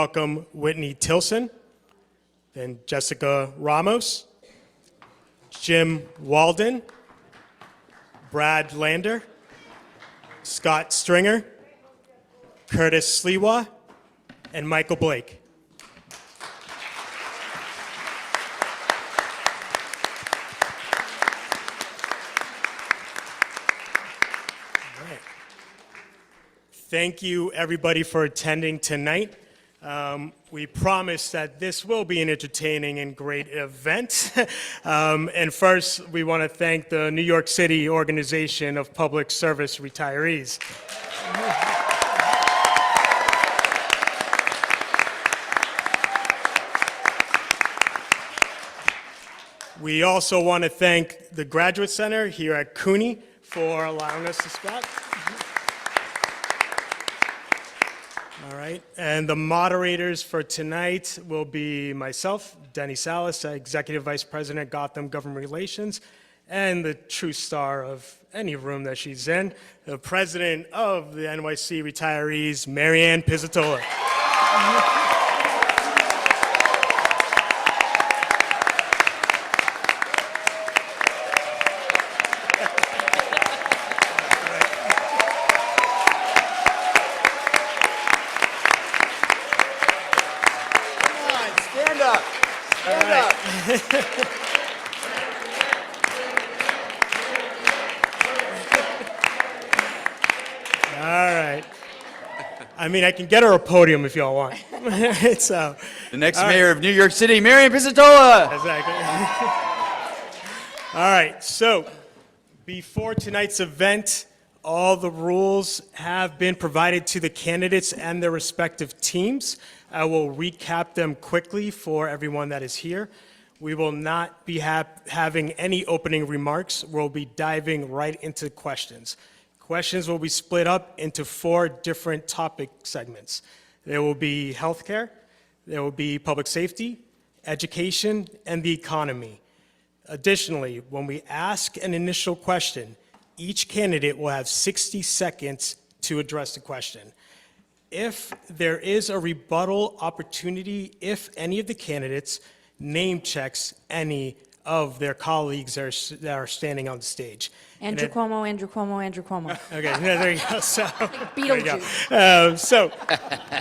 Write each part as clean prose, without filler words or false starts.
Welcome Whitney Tilson, then Jessica Ramos, Jim Walden, Brad Lander, Scott Stringer, Curtis Sliwa, and Michael Blake. All right. Thank you, everybody, for attending tonight. We promise that this will be an entertaining and great event. And first, we want to thank the New York City Organization of Public Service Retirees. We also want to thank the Graduate Center here at CUNY for allowing us to speak. All right, and the moderators for tonight will be myself, Denny Salas, Executive Vice President, Gotham Government Relations, and the true star of any room that she's in, the President of the NYC Retirees, Marianne Pizzatola. I mean, I can get her a podium if y'all want. So, the next mayor of New York City, Marianne Pizzatola. Exactly. All right, so before tonight's event, all the rules have been provided to the candidates and their respective teams. I will recap them quickly for everyone that is here. We will not be having any opening remarks. We'll be diving right into questions. Questions will be split up into 4 different topic segments. There will be healthcare, there will be public safety, education, and the economy. Additionally, when we ask an initial question, each candidate will have 60 seconds to address the question. If there is a rebuttal opportunity, if any of the candidates name checks any of their colleagues that are standing on the stage. Andrew Cuomo, Andrew Cuomo, Andrew Cuomo. Okay, there you go. So, Beetlejuice. So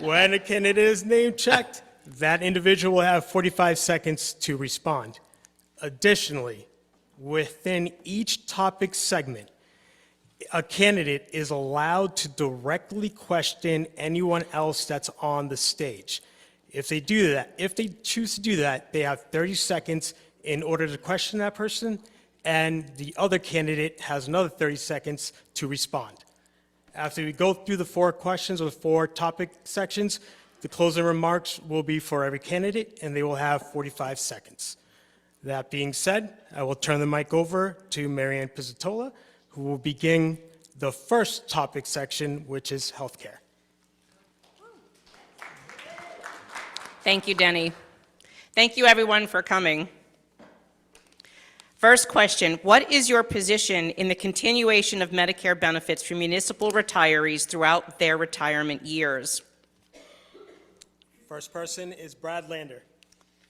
when a candidate is name checked, that individual will have 45 seconds to respond. Additionally, within each topic segment, a candidate is allowed to directly question anyone else that's on the stage. If they do that, if they choose to do that, they have 30 seconds in order to question that person, and the other candidate has another 30 seconds to respond. After we go through the 4 questions or 4 topic sections, the closing remarks will be for every candidate, and they will have 45 seconds. That being said, I will turn the mic over to Marianne Pizzatola, who will begin the first topic section, which is healthcare. Thank you, Denny. Thank you, everyone, for coming. First question, what is your position in the continuation of Medicare benefits for municipal retirees throughout their retirement years? First person is Brad Lander.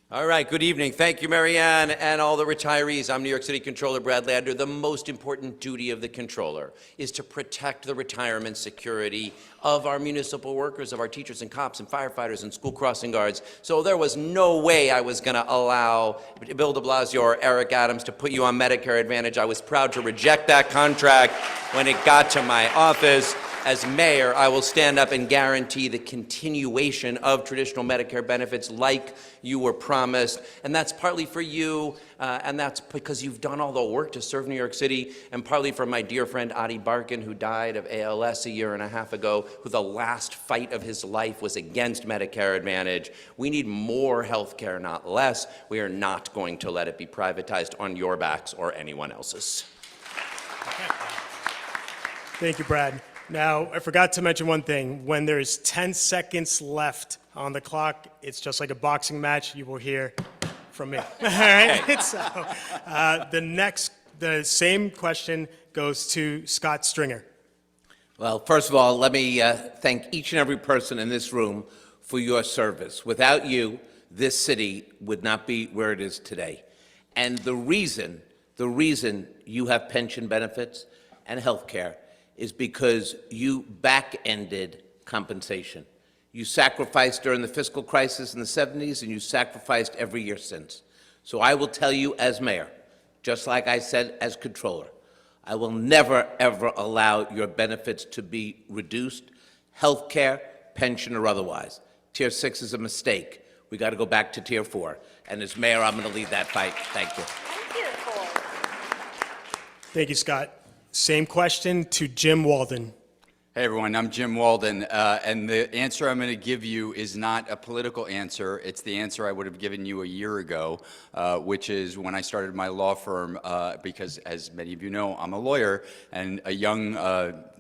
All right, good evening. Thank you, Marianne, and all the retirees. I'm New York City Controller Brad Lander. The most important duty of the controller is to protect the retirement security of our municipal workers, of our teachers and cops and firefighters and school crossing guards. So there was no way I was going to allow Bill de Blasio or Eric Adams to put you on Medicare Advantage. I was proud to reject that contract when it got to my office. As mayor, I will stand up and guarantee the continuation of traditional Medicare benefits like you were promised. And that's partly for you, and that's because you've done all the work to serve New York City, and partly for my dear friend Adi Barkan, who died of ALS a year and a half ago, who the last fight of his life was against Medicare Advantage. We need more health care, not less. We are not going to let it be privatized on your backs or anyone else's. Thank you, Brad. Now, I forgot to mention one thing. When there's 10 seconds left on the clock, it's just like a boxing match. You will hear from me. All right? So, the same question goes to Scott Stringer. Well, first of all, let me thank each and every person in this room for your service. Without you, this city would not be where it is today. And the reason you have pension benefits and health care is because you back-ended compensation. You sacrificed during the fiscal crisis in the 70s, and you sacrificed every year since. So I will tell you as mayor, just like I said as controller, I will never, ever allow your benefits to be reduced, health care, pension, or otherwise. Tier 6 is a mistake. We got to go back to Tier 4. And as mayor, I'm going to lead that fight. Thank you. Thank you, Scott. Same question to Jim Walden. Hey everyone, I'm Jim Walden, and the answer I'm going to give you is not a political answer. It's the answer I would have given you a year ago, which is when I started my law firm, because as many of you know, I'm a lawyer, and a young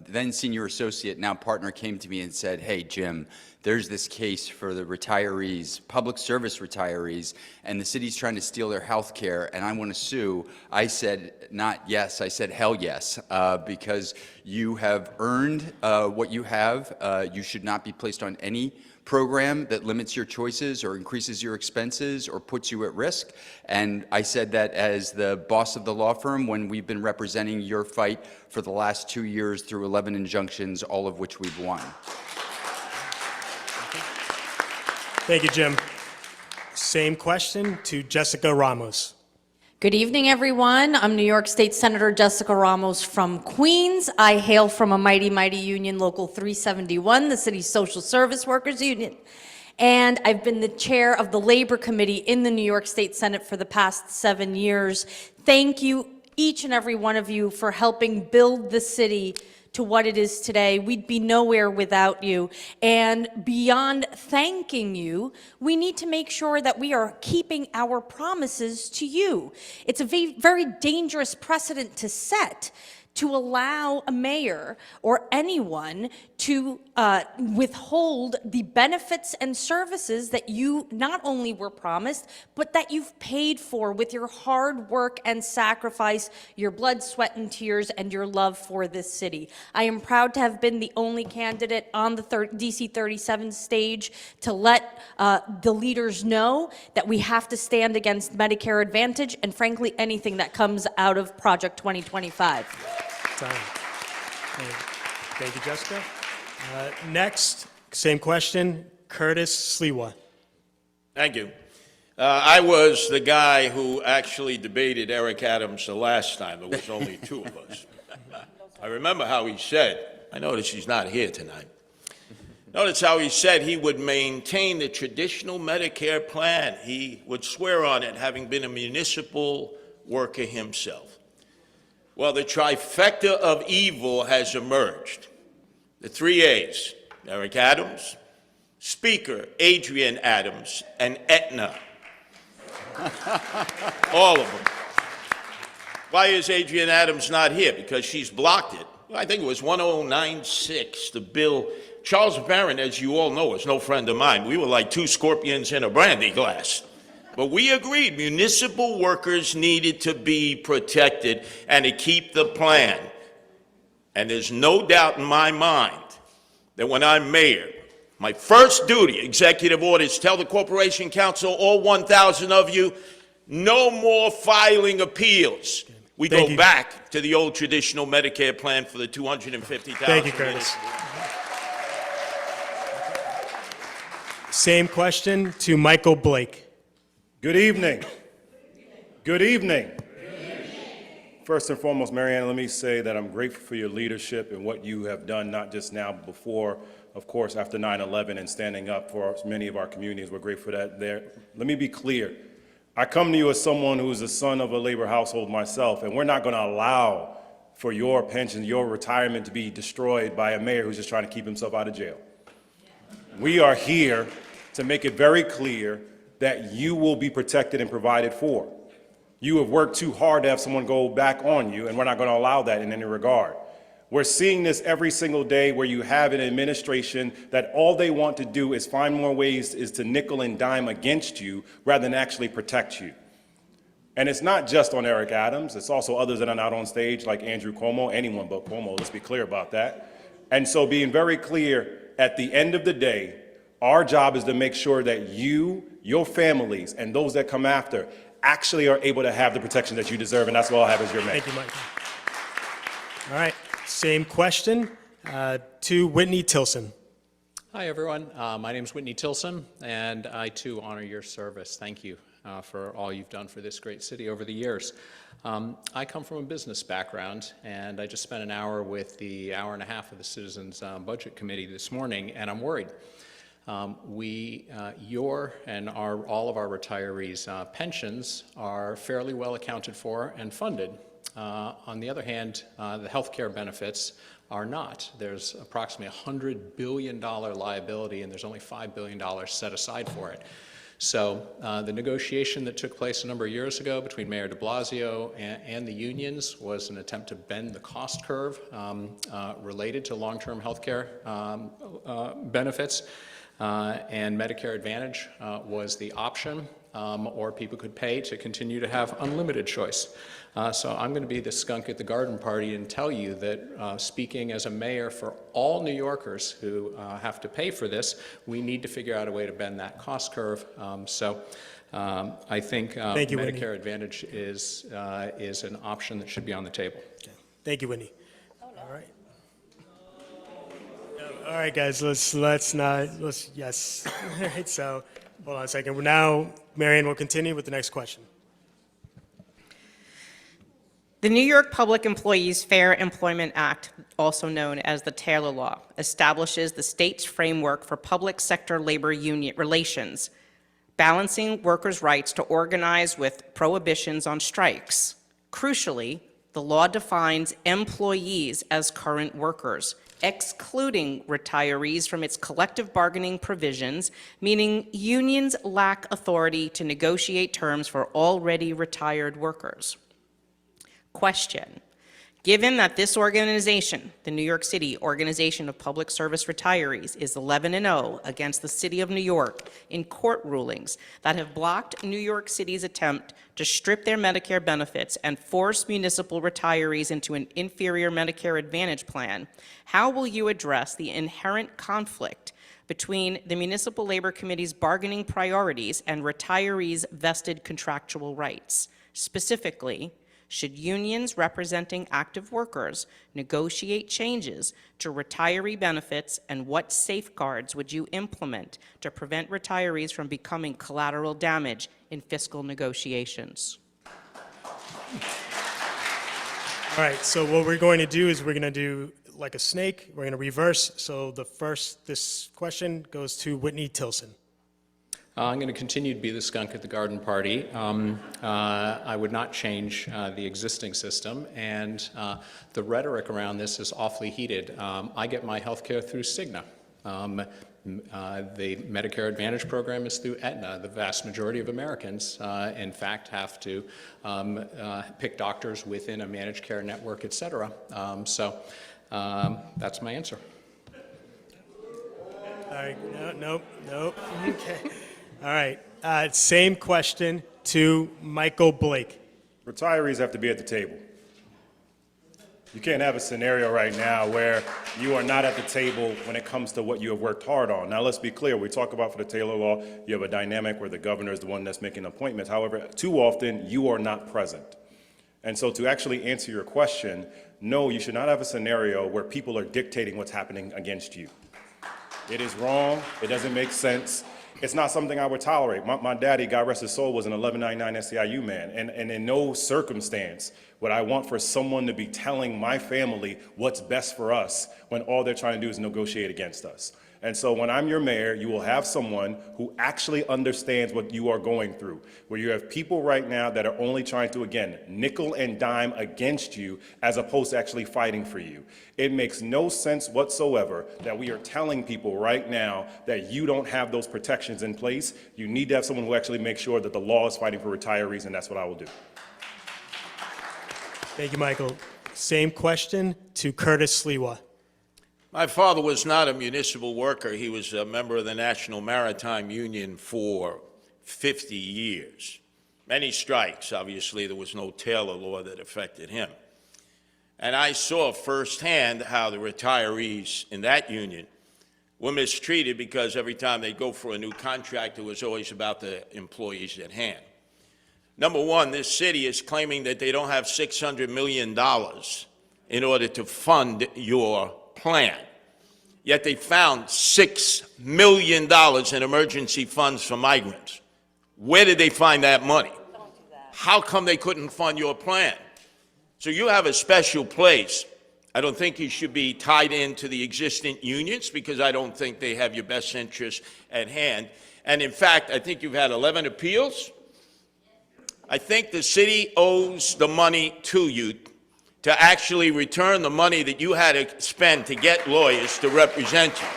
then senior associate, now partner, came to me and said, hey Jim, there's this case for the retirees, public service retirees, and the city's trying to steal their health care, and I want to sue. I said, not yes, I said hell yes, because you have earned what you have. You should not be placed on any program that limits your choices or increases your expenses or puts you at risk. And I said that as the boss of the law firm when we've been representing your fight for the last 2 years through 11 injunctions, all of which we've won. Thank you, Jim. Same question to Jessica Ramos. Good evening, everyone. I'm New York State Senator Jessica Ramos from Queens. I hail from a mighty, mighty union, Local 371, the city's social service workers union. And I've been the chair of the Labor Committee in the New York State Senate for the past 7 years. Thank you, each and every one of you, for helping build the city to what it is today. We'd be nowhere without you. And beyond thanking you, we need to make sure that we are keeping our promises to you. It's a very dangerous precedent to set, to allow a mayor or anyone to withhold the benefits and services that you not only were promised, but that you've paid for with your hard work and sacrifice, your blood, sweat, and tears, and your love for this city. I am proud to have been the only candidate on the DC 37 stage to let the leaders know that we have to stand against Medicare Advantage and, frankly, anything that comes out of Project 2025. Time. Thank you, Jessica. Next, same question, Curtis Sliwa. Thank you. I was the guy who actually debated Eric Adams the last time. There was only two of us. I remember how he said, I notice he's not here tonight. Notice how he said he would maintain the traditional Medicare plan. He would swear on it, having been a municipal worker himself. Well, the trifecta of evil has emerged. The three A's, Eric Adams, Speaker Adrian Adams, and Aetna. All of them. Why is Adrian Adams not here? Because she's blocked it. I think it was 1096, the bill. Charles Barron, as you all know, is no friend of mine. We were like two scorpions in a brandy glass. But we agreed municipal workers needed to be protected and to keep the plan. And there's no doubt in my mind that when I'm mayor, my first duty, executive orders, tell the Corporation Council, all 1,000 of you, no more filing appeals. We Thank go you. back to the old traditional Medicare plan for the 250,000. Thank you, Curtis. Same question to Michael Blake. Good evening. Good evening. First and foremost, Marianne, let me say that I'm grateful for your leadership and what you have done, not just now, but before, of course, after 9/11 and standing up for many of our communities. We're grateful for that there. Let me be clear. I come to you as someone who is the son of a labor household myself, and we're not going to allow for your pension, your retirement to be destroyed by a mayor who's just trying to keep himself out of jail. We are here to make it very clear that you will be protected and provided for. You have worked too hard to have someone go back on you, and we're not going to allow that in any regard. We're seeing this every single day where you have an administration that all they want to do is find more ways is to nickel and dime against you rather than actually protect you. And it's not just on Eric Adams, it's also others that are not on stage like Andrew Cuomo, anyone but Cuomo, let's be clear about that. And so being very clear, at the end of the day, Our job is to make sure that you, your families, and those that come after actually are able to have the protection that you deserve, and that's all I have as your mayor. Thank you, Michael. All right, same question to Whitney Tilson. Hi, everyone. My name is Whitney Tilson, and I, too, honor your service. Thank you for all you've done for this great city over the years. I come from a business background, and I just spent an hour with the hour and a half of the Citizens Budget Committee this morning, and I'm worried. Your and all of our retirees' pensions are fairly well accounted for and funded. On the other hand, the health care benefits are not. There's approximately $100 billion liability, and there's only $5 billion set aside for it. So the negotiation that took place a number of years ago between Mayor de Blasio and the unions was an attempt to bend the cost curve related to long-term health care benefits. And Medicare Advantage was the option, or people could pay to continue to have unlimited choice. So I'm going to be the skunk at the garden party and tell you that speaking as a mayor for all New Yorkers who have to pay for this, we need to figure out a way to bend that cost curve. I think Thank you, Whitney. Medicare Advantage is an option that should be on the table. Okay. Thank you, Whitney. All right. All right, guys, yes. All right, so hold on a second. Now, Marianne will continue with the next question. The New York Public Employees Fair Employment Act, also known as the Taylor Law, establishes the state's framework for public sector labor union relations, balancing workers' rights to organize with prohibitions on strikes. Crucially, the law defines employees as current workers, excluding retirees from its collective bargaining provisions, meaning unions lack authority to negotiate terms for already retired workers. Question: given that this organization, the New York City Organization of Public Service Retirees, is 11-0 against the City of New York in court rulings that have blocked New York City's attempt to strip their Medicare benefits and force municipal retirees into an inferior Medicare Advantage plan, how will you address the inherent conflict between the Municipal Labor Committee's bargaining priorities and retirees' vested contractual rights? Specifically, should unions representing active workers negotiate changes to retiree benefits, and what safeguards would you implement to prevent retirees from becoming collateral damage in fiscal negotiations? All right, so what we're going to do is we're going to do like a snake. We're going to reverse. So this question goes to Whitney Tilson. I'm going to continue to be the skunk at the garden party. I would not change the existing system, and the rhetoric around this is awfully heated. I get my health care through Cigna. The Medicare Advantage program is through Aetna. The vast majority of Americans, in fact, have to pick doctors within a managed care network, et cetera. That's my answer. All right, nope. Okay. All right, same question to Michael Blake. Retirees have to be at the table. You can't have a scenario right now where you are not at the table when it comes to what you have worked hard on. Now, let's be clear. We talk about for the Taylor Law, you have a dynamic where the governor is the one that's making appointments. However, too often, you are not present. And so to actually answer your question, no, you should not have a scenario where people are dictating what's happening against you. It is wrong. It doesn't make sense. It's not something I would tolerate. My daddy, God rest his soul, was an 1199 SEIU man, and in no circumstance would I want for someone to be telling my family what's best for us when all they're trying to do is negotiate against us. And so when I'm your mayor, you will have someone who actually understands what you are going through, where you have people right now that are only trying to, again, nickel and dime against you as opposed to actually fighting for you. It makes no sense whatsoever that we are telling people right now that you don't have those protections in place. You need to have someone who actually makes sure that the law is fighting for retirees, and that's what I will do. Thank you, Michael. Same question to Curtis Sliwa. My father was not a municipal worker. He was a member of the National Maritime Union for 50 years. Many strikes. Obviously, there was no Taylor Law that affected him. And I saw firsthand how the retirees in that union were mistreated because every time they go for a new contract, it was always about the employees at hand. Number one, this city is claiming that they don't have $600 million in order to fund your plan. Yet they found $6 million in emergency funds for migrants. Where did they find that money? How come they couldn't fund your plan? So you have a special place. I don't think you should be tied into the existing unions because I don't think they have your best interests at hand. And in fact, I think you've had 11 appeals. I think the city owes the money to you to actually return the money that you had to spend to get lawyers to represent you.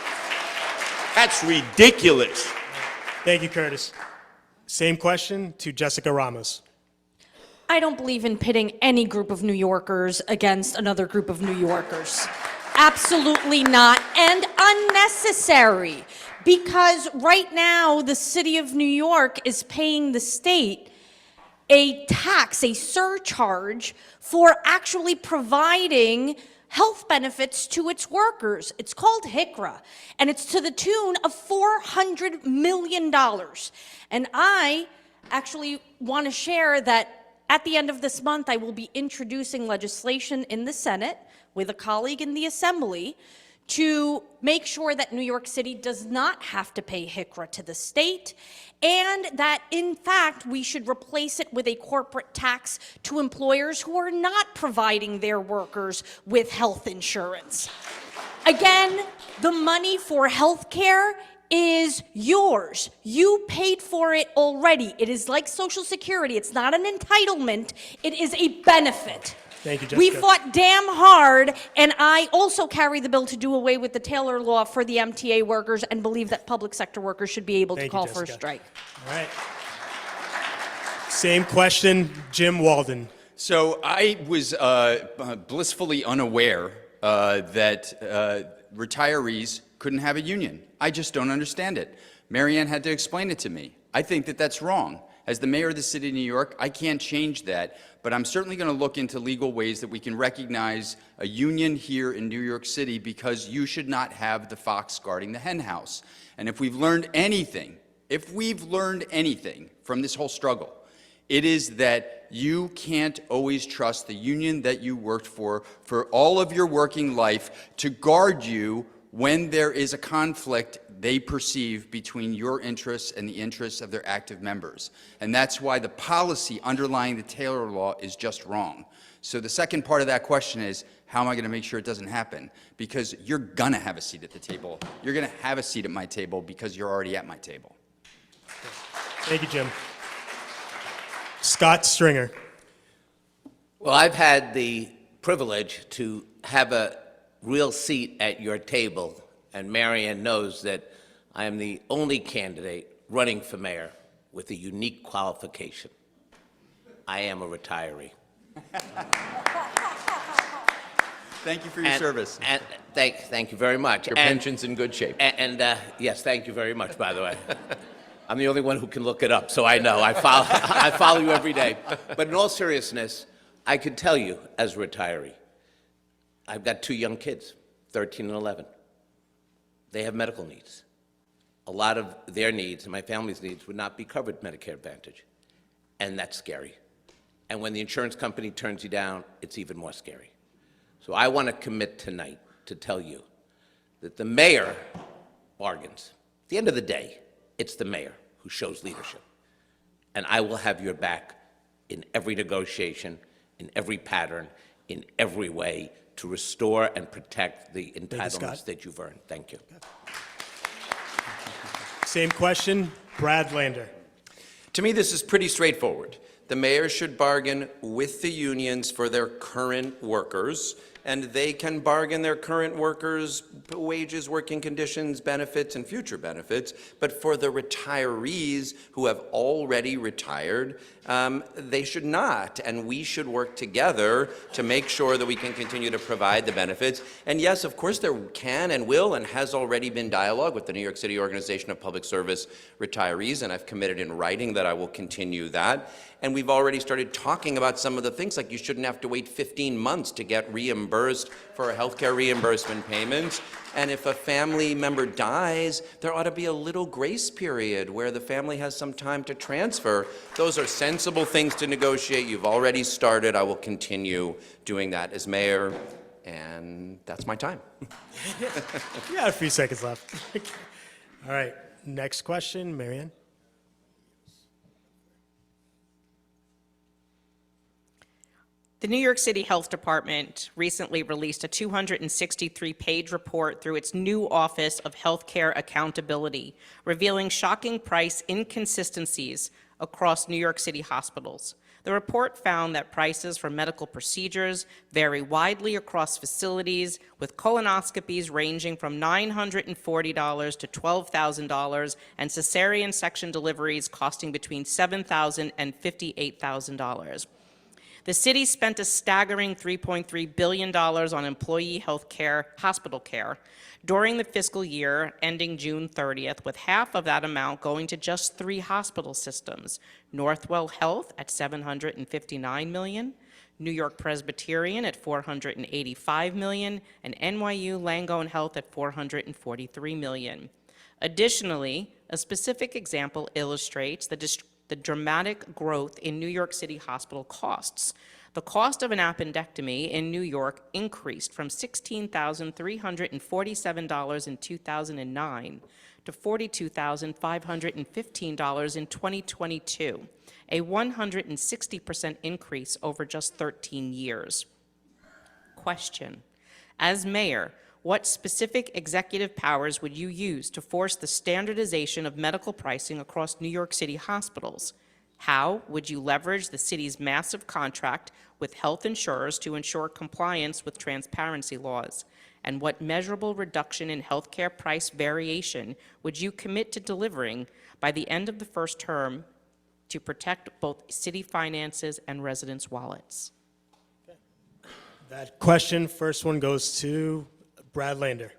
That's ridiculous. Thank you, Curtis. Same question to Jessica Ramos. I don't believe in pitting any group of New Yorkers against another group of New Yorkers. Absolutely not, and unnecessary. Because right now, the city of New York is paying the state a tax, a surcharge, for actually providing health benefits to its workers. It's called HICRA, and it's to the tune of $400 million. And I actually want to share that at the end of this month, I will be introducing legislation in the Senate with a colleague in the Assembly to make sure that New York City does not have to pay HICRA to the state, and that, in fact, we should replace it with a corporate tax to employers who are not providing their workers with health insurance. Again, the money for health care is yours. You paid for it already. It is like Social Security. It's not an entitlement. It is a benefit. Thank you, Jessica. We fought damn hard, and I also carry the bill to do away with the Taylor Law for the MTA workers and believe that public sector workers should be able to Thank you, call for a Jessica. strike. All right. Same question, Jim Walden. So I was blissfully unaware that retirees couldn't have a union. I just don't understand it. Marianne had to explain it to me. I think that that's wrong. As the mayor of the city of New York, I can't change that, but I'm certainly going to look into legal ways that we can recognize a union here in New York City, because you should not have the fox guarding the hen house. And if we've learned anything from this whole struggle, it is that you can't always trust the union that you worked for all of your working life to guard you when there is a conflict they perceive between your interests and the interests of their active members. And that's why the policy underlying the Taylor Law is just wrong. So the second part of that question is, how am I going to make sure it doesn't happen? Because you're going to have a seat at the table. You're going to have a seat at my table because you're already at my table. Thank you, Jim. Scott Stringer. Well, I've had the privilege to have a real seat at your table, and Marianne knows that I am the only candidate running for mayor with a unique qualification. I am a retiree. Thank you for your service. And thank you very much. Your pension's in good shape. Yes, thank you very much, by the way. I'm the only one who can look it up, so I know. I follow you every day. But in all seriousness, I could tell you, as a retiree, I've got 2 young kids, 13 and 11. They have medical needs. A lot of their needs and my family's needs would not be covered Medicare Advantage, and that's scary. And when the insurance company turns you down, it's even more scary. So I want to commit tonight to tell you that the mayor bargains. At the end of the day, it's the mayor who shows leadership. And I will have your back in every negotiation, in every pattern, in every way to restore and protect the entitlements that you've earned. Thank you. Same question, Brad Lander. To me, this is pretty straightforward. The mayor should bargain with the unions for their current workers, and they can bargain their current workers' wages, working conditions, benefits, and future benefits. But for the retirees who have already retired, they should not. And we should work together to make sure that we can continue to provide the benefits. And yes, of course, there can and will and has already been dialogue with the New York City Organization of Public Service Retirees, and I've committed in writing that I will continue that. And we've already started talking about some of the things, like you shouldn't have to wait 15 months to get reimbursed reimbursed for healthcare reimbursement payments. And if a family member dies, there ought to be a little grace period where the family has some time to transfer. Those are sensible things to negotiate. You've already started. I will continue doing that as mayor, and that's my time. You got a few seconds left. All right, next question, Marianne. The New York City Health Department recently released a 263-page report through its new Office of Healthcare Accountability, revealing shocking price inconsistencies across New York City hospitals. The report found that prices for medical procedures vary widely across facilities, with colonoscopies ranging from $940 to $12,000 and cesarean section deliveries costing between $7,000 and $58,000. The city spent a staggering $3.3 billion on employee health care, hospital care, during the fiscal year ending June 30th, with half of that amount going to just 3 hospital systems: Northwell Health at $759 million, New York Presbyterian at $485 million, and NYU Langone Health at $443 million. Additionally, a specific example illustrates the dramatic growth in New York City hospital costs. The cost of an appendectomy in New York increased from $16,347 in 2009 to $42,515 in 2022, a 160% increase over just 13 years. Question: as mayor, what specific executive powers would you use to force the standardization of medical pricing across New York City hospitals? How would you leverage the city's massive contract with health insurers to ensure compliance with transparency laws? And what measurable reduction in healthcare price variation would you commit to delivering by the end of the first term to protect both city finances and residents' wallets? That question, first one goes to Brad Lander.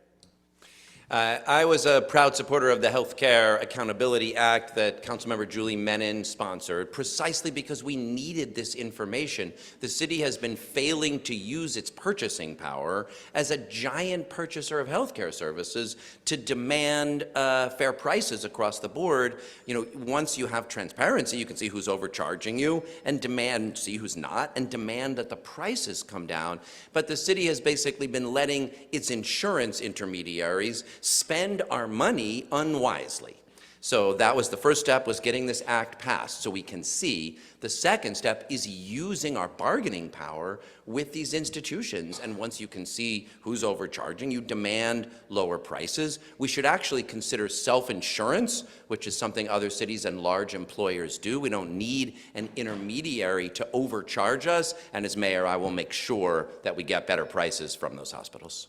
I was a proud supporter of the Healthcare Accountability Act that Councilmember Julie Menin sponsored, precisely because we needed this information. The city has been failing to use its purchasing power as a giant purchaser of healthcare services to demand fair prices across the board. You know, once you have transparency, you can see who's overcharging you and demand, see who's not, and demand that the prices come down. But the city has basically been letting its insurance intermediaries spend our money unwisely. So that was the first step, was getting this act passed so we can see. The second step is using our bargaining power with these institutions. And once you can see who's overcharging, you demand lower prices. We should actually consider self-insurance, which is something other cities and large employers do. We don't need an intermediary to overcharge us. And as mayor, I will make sure that we get better prices from those hospitals.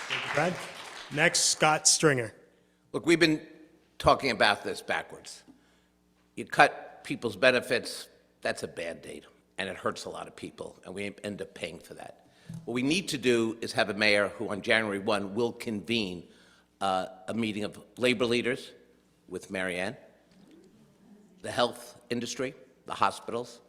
Thank you, Brad. Next, Scott Stringer. Look, we've been talking about this backwards. You cut people's benefits, that's a Band-Aid, and it hurts a lot of people, and we end up paying for that. What we need to do is have a mayor who on January 1 will convene a meeting of labor leaders with Marianne, the health industry, the hospitals,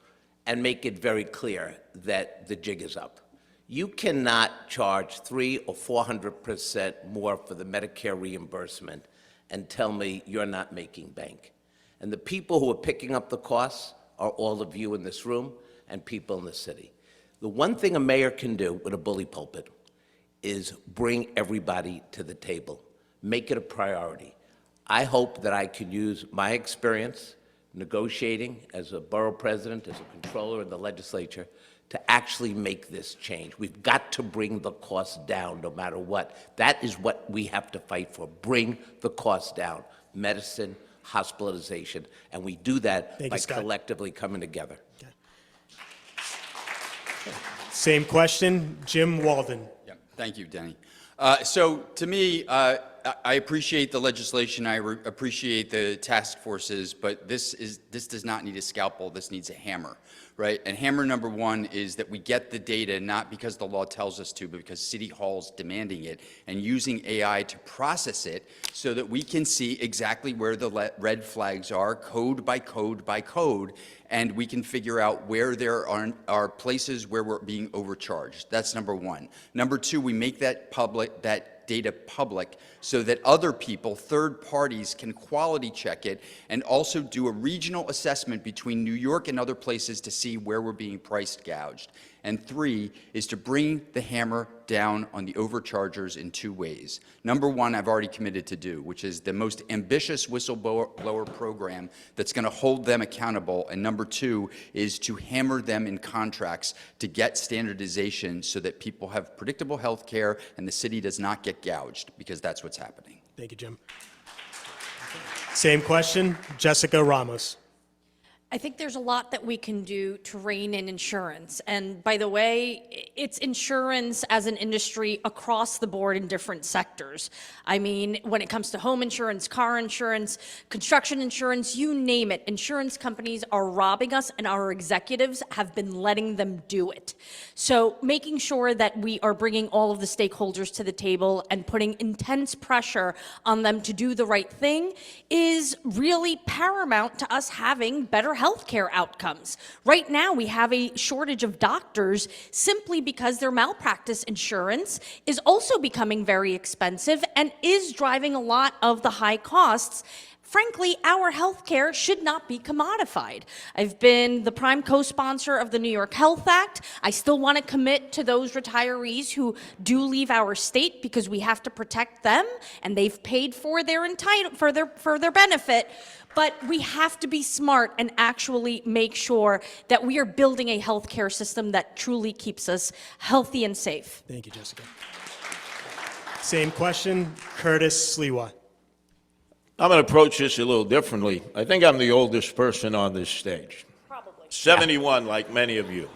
and make it very clear that the jig is up. You cannot charge 300% or 400% more for the Medicare reimbursement and tell me you're not making bank. And the people who are picking up the costs are all of you in this room and people in the city. The one thing a mayor can do with a bully pulpit is bring everybody to the table, make it a priority. I hope that I can use my experience negotiating as a borough president, as a controller in the legislature, to actually make this change. We've got to bring the costs down no matter what. That is what we have to fight for. Bring the costs down. Medicine, hospitalization, and we do that by collectively coming together. Okay. Same question, Jim Walden. Yeah, thank you, Denny. So to me, I appreciate the legislation, appreciate the task forces, but this does not need a scalpel, this needs a hammer, right? And hammer number one is that we get the data not because the law tells us to, but because City Hall's demanding it, and using AI to process it so that we can see exactly where the red flags are, code by code by code, and we can figure out where there are places where we're being overcharged. That's number one. Number two, we make that data public so that other people, third parties, can quality check it and also do a regional assessment between New York and other places to see where we're being price gouged. And three is to bring the hammer down on the overchargers in two ways. Number one, I've already committed to do, which is the most ambitious whistleblower program that's going to hold them accountable. And number two is to hammer them in contracts to get standardization so that people have predictable health care and the city does not get gouged, because that's what's happening. Thank you, Jim. Same question, Jessica Ramos. I think there's a lot that we can do to rein in insurance. And by the way, it's insurance as an industry across the board in different sectors. I mean, when it comes to home insurance, car insurance, construction insurance, you name it, insurance companies are robbing us, and our executives have been letting them do it. So making sure that we are bringing all of the stakeholders to the table and putting intense pressure on them to do the right thing is really paramount to us having better healthcare outcomes. Right now, we have a shortage of doctors simply because their malpractice insurance is also becoming very expensive and is driving a lot of the high costs. Frankly, our healthcare should not be commodified. I've been the prime co-sponsor of the New York Health Act. I still want to commit to those retirees who do leave our state because we have to protect them, and they've paid for their benefit. But we have to be smart and actually make sure that we are building a healthcare system that truly keeps us healthy and safe. Thank you, Jessica. Same question, Curtis Sliwa. I'm going to approach this a little differently. I think I'm the oldest person on this stage. Probably. 71, like many of you.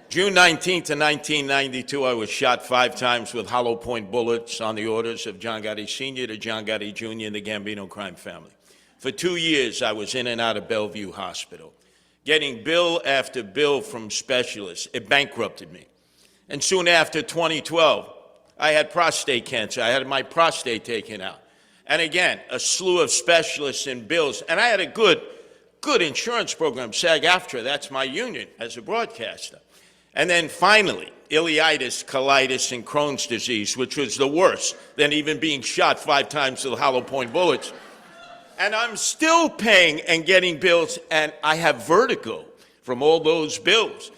June 19th of 1992, I was shot 5 times with hollow point bullets on the orders of John Gotti Sr. to John Gotti Jr. and the Gambino crime family. For 2 years, I was in and out of Bellevue Hospital, getting bill after bill from specialists. It bankrupted me. And soon after 2012, I had prostate cancer. I had my prostate taken out. And again, a slew of specialists and bills. And I had a good insurance program, SAG-AFTRA, that's my union as a broadcaster. And then finally, ileitis, colitis, and Crohn's disease, which was the worst than even being shot 5 times with hollow point bullets. And I'm still paying and getting bills, and I have vertigo from all those bills.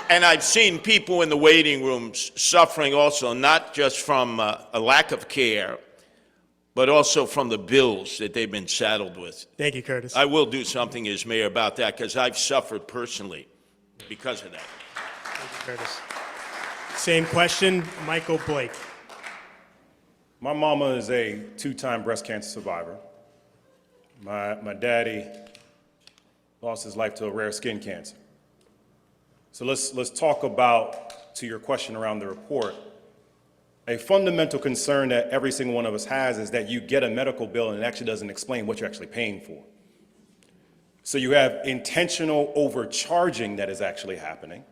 And I've seen people in the waiting rooms suffering also, not just from a lack of care, but also from the bills that they've been saddled with. Thank you, Curtis. I will do something as mayor about that, because I've suffered personally because of that. Thank you, Curtis. Same question, Michael Blake. My mama is a 2-time breast cancer survivor. My daddy lost his life to a rare skin cancer. So let's talk about, to your question around the report, a fundamental concern that every single one of us has is that you get a medical bill and it actually doesn't explain what you're actually paying for. So you have intentional overcharging that is actually happening,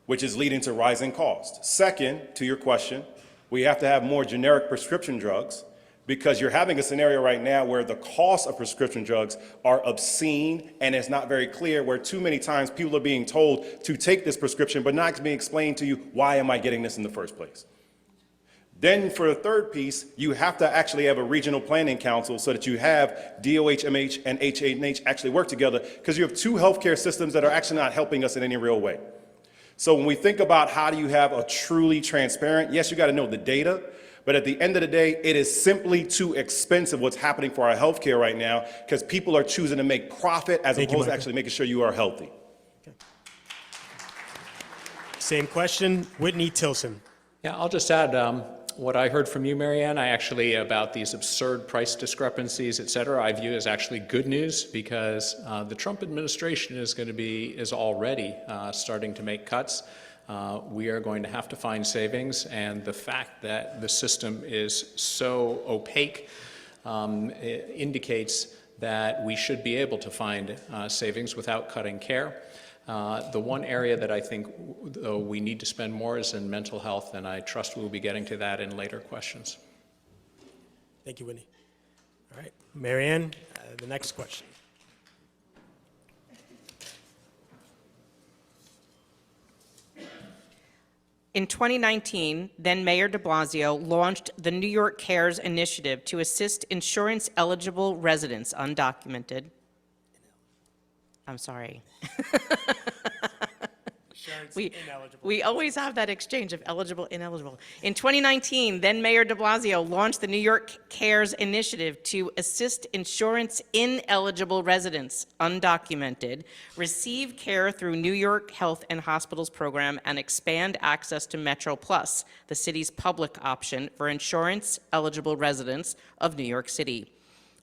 which is leading to rising costs. Second, to your question, we have to have more generic prescription drugs, because you're having a scenario right now where the cost of prescription drugs are obscene, and it's not very clear, where too many times people are being told to take this prescription but not being explained to you, why am I getting this in the first place? Then for the third piece, you have to actually have a regional planning council so that you have DOH, and H&H actually work together, because you have 2 healthcare systems that are actually not helping us in any real way. So when we think about how do you have a truly transparent, yes, you got to know the data, but at the end of the day, it is simply too expensive what's happening for our healthcare right now, because people are choosing to make profit as opposed to actually making sure you are healthy. Okay. Same question, Whitney Tilson. Yeah, I'll just add what I heard from you, Marianne. About these absurd price discrepancies, et cetera, I view as actually good news, because the Trump administration is already starting to make cuts. we are going to have to find savings, and the fact that the system is so opaque indicates that we should be able to find savings without cutting care. The one area that I think we need to spend more is in mental health, and I trust we'll be getting to that in later questions. Thank you, Whitney. All right, Marianne, the next question. In 2019, then Mayor de Blasio launched the New York Cares Initiative to assist insurance-eligible residents, undocumented. I'm sorry. We always have that exchange of eligible, ineligible. In 2019, then Mayor de Blasio launched the New York Cares Initiative to assist insurance-ineligible residents, undocumented, receive care through New York Health and Hospitals program and expand access to Metro Plus, the city's public option for insurance-eligible residents of New York City.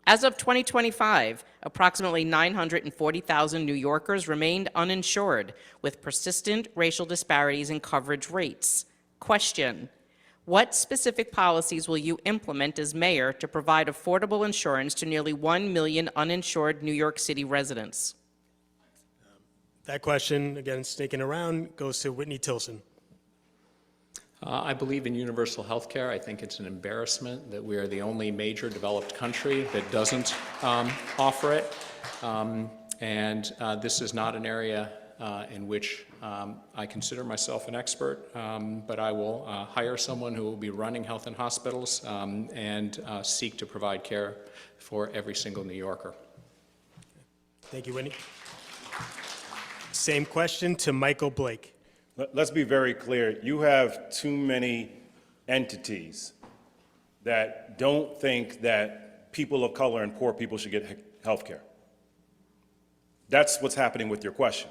As of 2025, approximately 940,000 New Yorkers remained uninsured, with persistent racial disparities in coverage rates. Question: what specific policies will you implement as mayor to provide affordable insurance to nearly 1 million uninsured New York City residents? That question, again, sneaking around, goes to Whitney Tilson. I believe in universal health care. I think it's an embarrassment that we are the only major developed country that doesn't offer it. This is not an area in which I consider myself an expert, but I will hire someone who will be running health and hospitals and seek to provide care for every single New Yorker. Thank you, Whitney. Same question to Michael Blake. Let's be very clear. You have too many entities that don't think that people of color and poor people should get health care. That's what's happening with your question.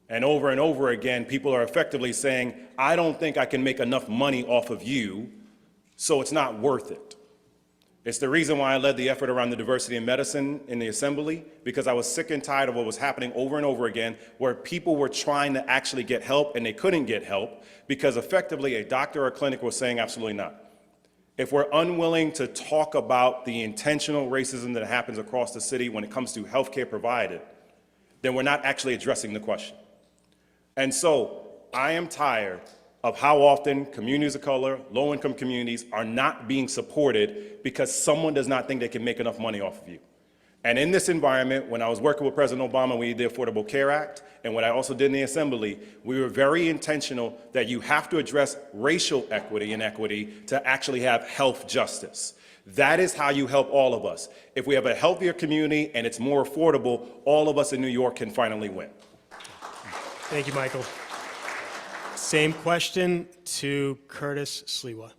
And over again, people are effectively saying, I don't think I can make enough money off of you, so it's not worth it. It's the reason why I led the effort around the diversity in medicine in the assembly, because I was sick and tired of what was happening over and over again, where people were trying to actually get help and they couldn't get help because effectively a doctor or a clinic was saying absolutely not. If we're unwilling to talk about the intentional racism that happens across the city when it comes to healthcare provided, then we're not actually addressing the question. And so I am tired of how often communities of color, low-income communities are not being supported because someone does not think they can make enough money off of you. And in this environment, when I was working with President Obama, we did the Affordable Care Act, and what I also did in the Assembly, we were very intentional that you have to address racial equity and equity to actually have health justice. That is how you help all of us. If we have a healthier community and it's more affordable, all of us in New York can finally win. Thank you, Michael. Same question to Curtis Sliwa.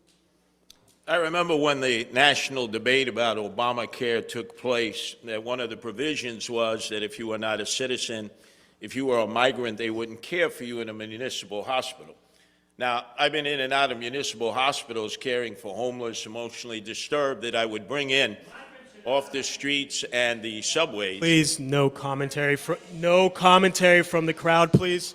I remember when the national debate about Obamacare took place, that one of the provisions was that if you were not a citizen, if you were a migrant, they wouldn't care for you in a municipal hospital. Now, I've been in and out of municipal hospitals caring for homeless, emotionally disturbed that I would bring in off the streets and the subways. Please, no commentary from the crowd, please.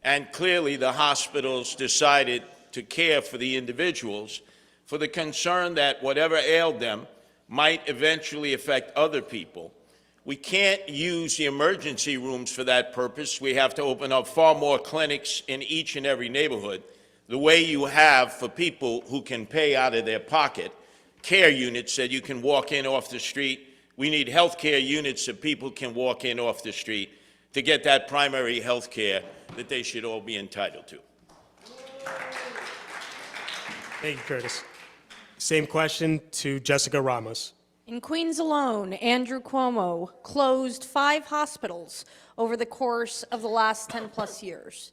And clearly, the hospitals decided to care for the individuals for the concern that whatever ailed them might eventually affect other people. We can't use the emergency rooms for that purpose. We have to open up far more clinics in each and every neighborhood, the way you have for people who can pay out of their pocket, care units that you can walk in off the street. We need health care units that people can walk in off the street to get that primary health care that they should all be entitled to. Thank you, Curtis. Same question to Jessica Ramos. In Queens alone, Andrew Cuomo closed 5 hospitals over the course of the last 10+ years.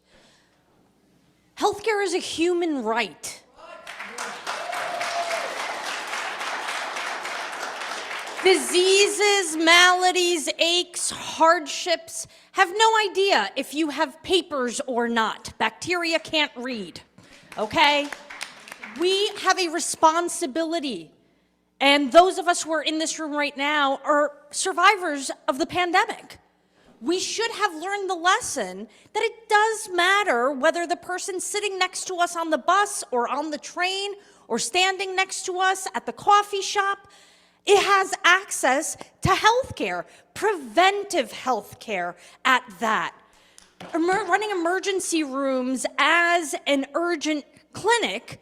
Healthcare is a human right. Diseases, maladies, aches, hardships have no idea if you have papers or not. Bacteria can't read, okay? We have a responsibility, and those of us who are in this room right now are survivors of the pandemic. we should have learned the lesson that it does matter whether the person sitting next to us on the bus or on the train or standing next to us at the coffee shop, it has access to health care, preventive health care at that. Running emergency rooms as an urgent clinic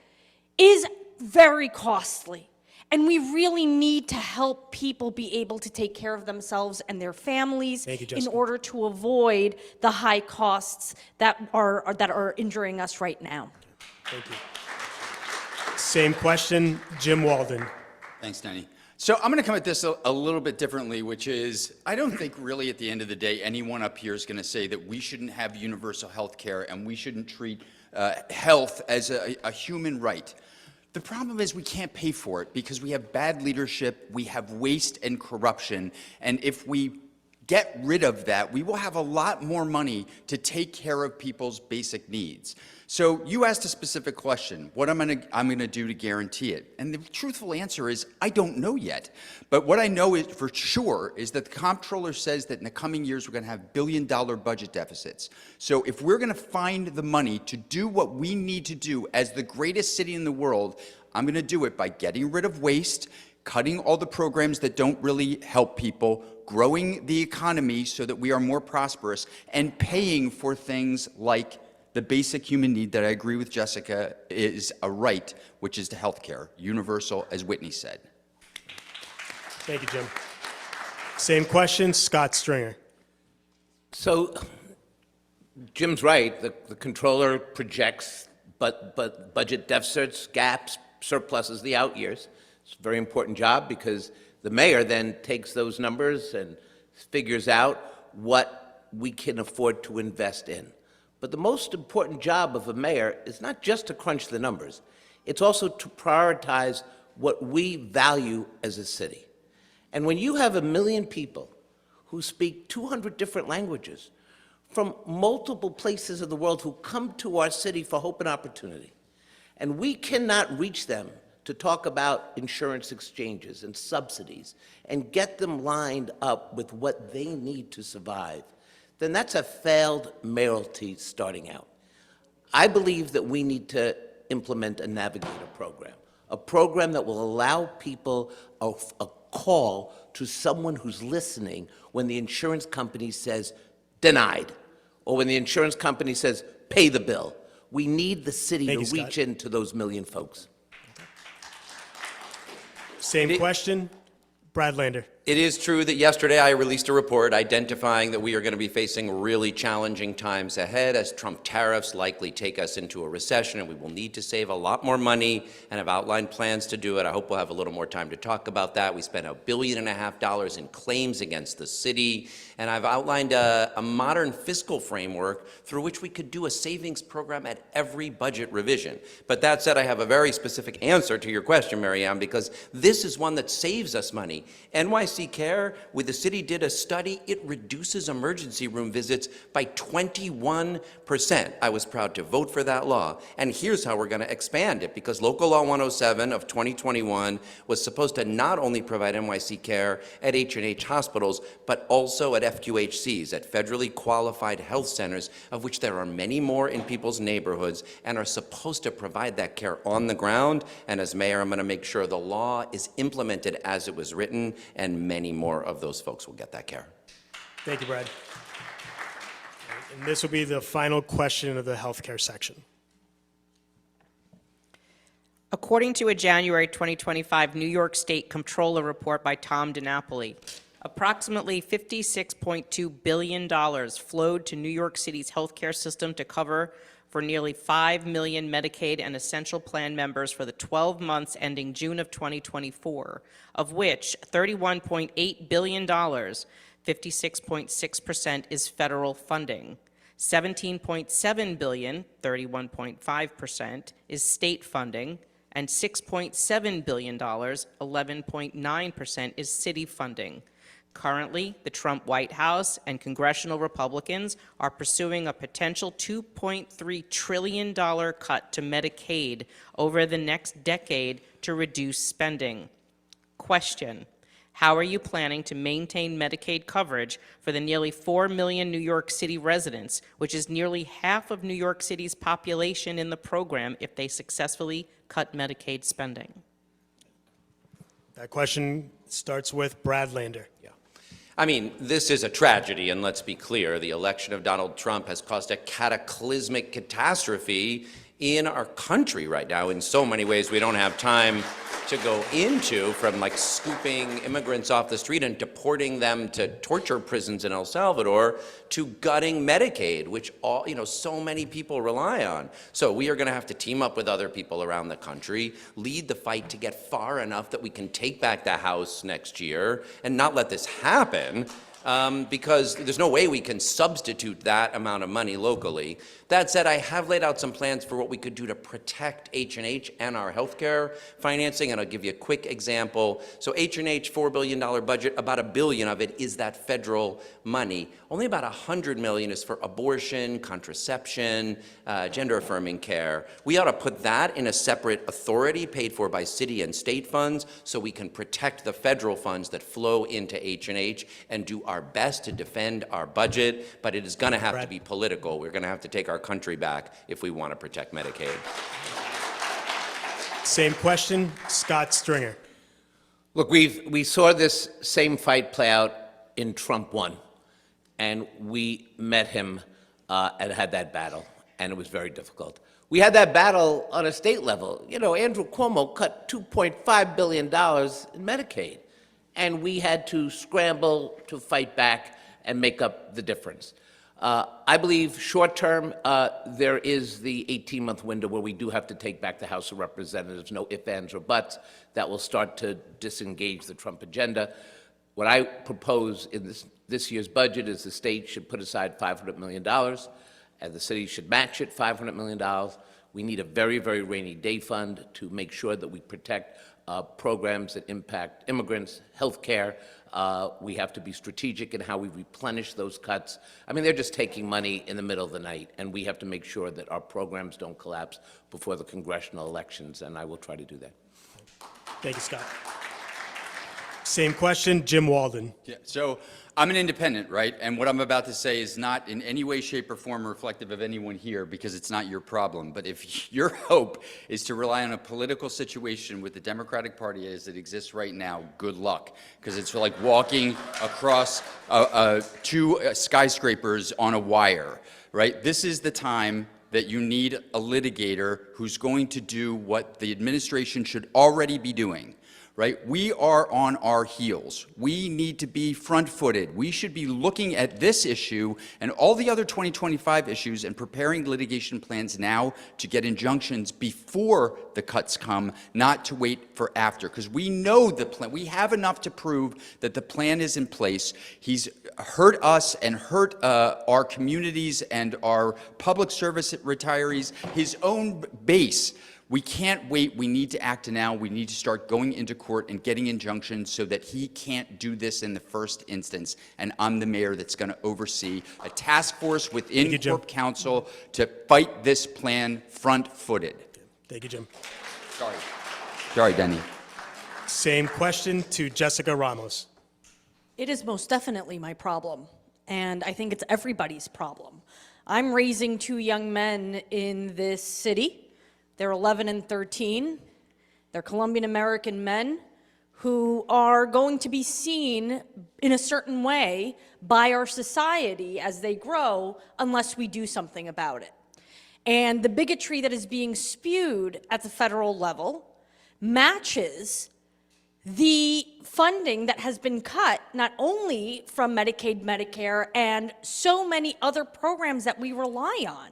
is very costly. And we really need to help people be able to take care of themselves and their families Thank you, in Jessica. order to avoid the high costs that are injuring us right now. Thank you. Same question, Jim Walden. Thanks, Denny. So I'm going to come at this a little bit differently, which is I don't think really at the end of the day anyone up here is going to say that we shouldn't have universal health care and we shouldn't treat health as a human right. The problem is we can't pay for it because we have bad leadership, we have waste and corruption, and if we get rid of that, we will have a lot more money to take care of people's basic needs. So you asked a specific question, what I'm gonna do to guarantee it? And the truthful answer is, I don't know yet. But what I know is for sure is that the comptroller says that in the coming years, we're gonna have billion-dollar budget deficits. So if we're gonna find the money to do what we need to do as the greatest city in the world, I'm gonna do it by getting rid of waste, cutting all the programs that don't really help people, growing the economy so that we are more prosperous, and paying for things like the basic human need that I agree with Jessica is a right, which is to health care, universal, as Whitney said. Thank you, Jim. Same question, Scott Stringer. So Jim's right. The controller projects budget deficits, gaps, surpluses, the out years. It's a very important job because the mayor then takes those numbers and figures out what we can afford to invest in. But the most important job of a mayor is not just to crunch the numbers. It's also to prioritize what we value as a city. And when you have 1 million people who speak 200 different languages from multiple places of the world who come to our city for hope and opportunity, and we cannot reach them to talk about insurance exchanges and subsidies and get them lined up with what they need to survive, then that's a failed mayoralty starting out. I believe that we need to implement a navigator program, a program that will allow people a call to someone who's listening when the insurance company says denied, or when the insurance company says pay the bill. We need the city Thank to you, Scott. reach into those 1 million folks. Same question, Brad Lander. It is true that yesterday I released a report identifying that we are going to be facing really challenging times ahead as Trump tariffs likely take us into a recession, and we will need to save a lot more money and have outlined plans to do it. I hope we'll have a little more time to talk about that. We spent $1.5 billion in claims against the city, and I've outlined a modern fiscal framework through which we could do a savings program at every budget revision. But that said, I have a very specific answer to your question, Marianne, because this is one that saves us money. NYC Care, where the city did a study, it reduces emergency room visits by 21%. I was proud to vote for that law. And here's how we're going to expand it, because Local Law 107 of 2021 was supposed to not only provide NYC Care at H&H hospitals, but also at FQHCs, at federally qualified health centers, of which there are many more in people's neighborhoods, and are supposed to provide that care on the ground. And as mayor, I'm going to make sure the law is implemented as it was written, and many more of those folks will get that care. Thank you, Brad. And this will be the final question of the healthcare section. According to a January 2025 New York State Comptroller report by Tom DiNapoli, approximately $56.2 billion flowed to New York City's healthcare system to cover for nearly 5 million Medicaid and Essential Plan members for the 12 months ending June of 2024, of which $31.8 billion, 56.6%, is federal funding. $17.7 billion, 31.5%, is state funding, and $6.7 billion, 11.9%, is city funding. Currently, the Trump White House and congressional Republicans are pursuing a potential $2.3 trillion cut to Medicaid over the next decade to reduce spending. Question: How are you planning to maintain Medicaid coverage for the nearly 4 million New York City residents, which is nearly half of New York City's population in the program, if they successfully cut Medicaid spending? That question starts with Brad Lander. I mean, this is a tragedy, and let's be clear, the election of Donald Trump has caused a cataclysmic catastrophe in our country right now in so many ways we don't have time to go into, from like scooping immigrants off the street and deporting them to torture prisons in El Salvador, to gutting Medicaid, which so many people rely on. So we are going to have to team up with other people around the country, lead the fight to get far enough that we can take back the House next year and not let this happen. Because there's no way we can substitute that amount of money locally. That said, I have laid out some plans for what we could do to protect H&H and our healthcare financing, and I'll give you a quick example. So H&H, $4 billion budget, about $1 billion of it is that federal money. Only about $100 million is for abortion, contraception, gender-affirming care. We ought to put that in a separate authority paid for by city and state funds so we can protect the federal funds that flow into H&H and do our best to defend our budget, but it is going to have to be political. We're going to have to take our country back if we want to protect Medicaid. Same question, Scott Stringer. Look, we saw this same fight play out in Trump 1, and we met him and had that battle, and it was very difficult. We had that battle on a state level. You know, Andrew Cuomo cut $2.5 billion in Medicaid, and we had to scramble to fight back and make up the difference. I believe short-term, there is the 18-month window where we do have to take back the House of Representatives, no ifs, ands, or buts. That will start to disengage the Trump agenda. What I propose in this year's budget is the state should put aside $500 million, and the city should match it, $500 million. We need a very, very rainy day fund to make sure that we protect programs that impact immigrants, health care. We have to be strategic in how we replenish those cuts. I mean, they're just taking money in the middle of the night, and we have to make sure that our programs don't collapse before the congressional elections, and I will try to do that. Thank you, Scott. Same question, Jim Walden. Yeah, so I'm an independent, right? And what I'm about to say is not in any way, shape, or form reflective of anyone here, because it's not your problem. But if your hope is to rely on a political situation with the Democratic Party as it exists right now, good luck, because it's like walking across two skyscrapers on a wire, right? This is the time that you need a litigator who's going to do what the administration should already be doing. Right? We are on our heels. We need to be front-footed. We should be looking at this issue and all the other 2025 issues and preparing litigation plans now to get injunctions before the cuts come, not to wait for after. Because we know the plan. We have enough to prove that the plan is in place. He's hurt us and hurt our communities and our public service retirees, his own base. We can't wait. We need to act now. We need to start going into court and getting injunctions so that he can't do this in the first instance. And I'm the mayor that's going to oversee a task force within Corp Council to fight this plan front-footed. Thank you, Jim. Sorry, Denny. Same question to Jessica Ramos. It is most definitely my problem, and I think it's everybody's problem. I'm raising two young men in this city. They're 11 and 13. They're Colombian American men who are going to be seen in a certain way by our society as they grow unless we do something about it. And the bigotry that is being spewed at the federal level matches the funding that has been cut not only from Medicaid, Medicare, and so many other programs that we rely on.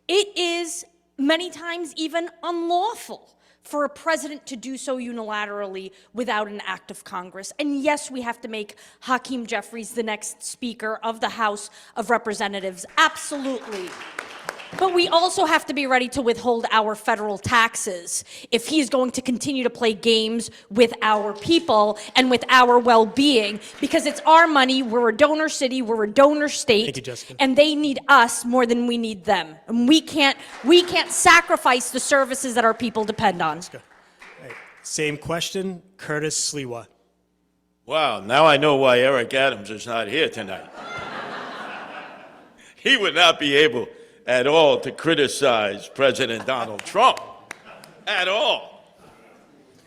It is many times even unlawful for a president to do so unilaterally without an act of Congress. And yes, we have to make Hakeem Jeffries the next Speaker of the House of Representatives, absolutely. But we also have to be ready to withhold our federal taxes if he's going to continue to play games with our people and with our well-being, because it's our money. We're a donor city, we're a donor state. Thank you, Jessica. And they need us more than we need them. And we can't sacrifice the services that our people depend on. All right. Same question, Curtis Sliwa. Wow, now I know why Eric Adams is not here tonight. He would not be able at all to criticize President Donald Trump. At all.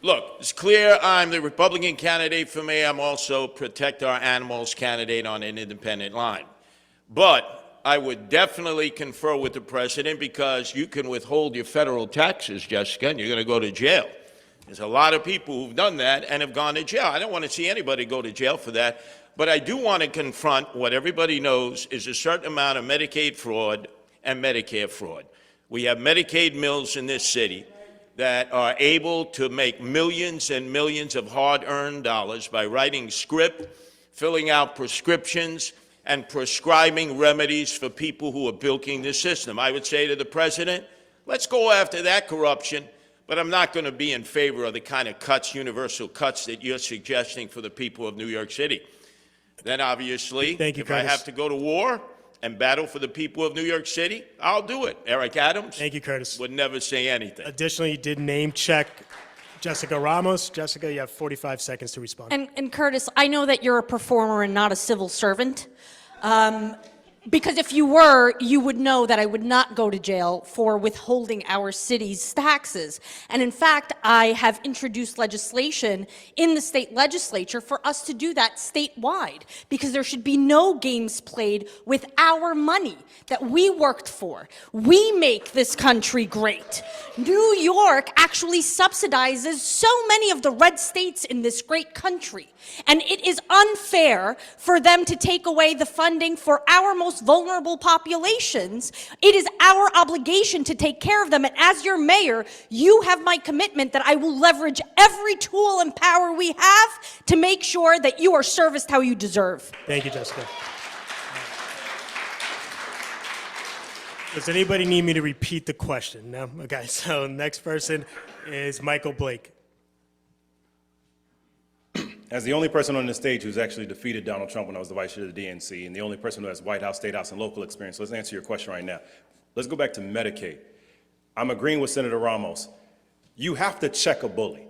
Look, it's clear I'm the Republican candidate for mayor. I'm also Protect Our Animals candidate on an independent line. But I would definitely confer with the president because you can withhold your federal taxes, Jessica, and you're going to go to jail. There's a lot of people who've done that and have gone to jail. I don't want to see anybody go to jail for that. But I do want to confront what everybody knows is a certain amount of Medicaid fraud and Medicare fraud. We have Medicaid mills in this city that are able to make millions and millions of hard-earned dollars by writing script, filling out prescriptions, and prescribing remedies for people who are bilking the system. I would say to the president, let's go after that corruption, but I'm not going to be in favor of the kind of cuts, universal cuts, that you're suggesting for the people of New York City. Then obviously, Thank you, if I Curtis. have to go to war and battle for the people of New York City, I'll do it. Eric Adams Thank you, Curtis. would never say anything. Additionally, you did name check Jessica Ramos. Jessica, you have 45 seconds to respond. And Curtis, I know that you're a performer and not a civil servant. Because if you were, you would know that I would not go to jail for withholding our city's taxes. And in fact, I have introduced legislation in the state legislature for us to do that statewide, because there should be no games played with our money that we worked for. We make this country great. New York actually subsidizes so many of the red states in this great country. And it is unfair for them to take away the funding for our most vulnerable populations. It is our obligation to take care of them. And as your mayor, you have my commitment that I will leverage every tool and power we have to make sure that you are serviced how you deserve. Thank you, Jessica. Does anybody need me to repeat the question? No? Okay, so next person is Michael Blake. As the only person on the stage who's actually defeated Donald Trump when I was the vice chair of the DNC, and the only person who has White House, State House, and local experience, let's answer your question right now. Let's go back to Medicaid. I'm agreeing with Senator Ramos. You have to check a bully.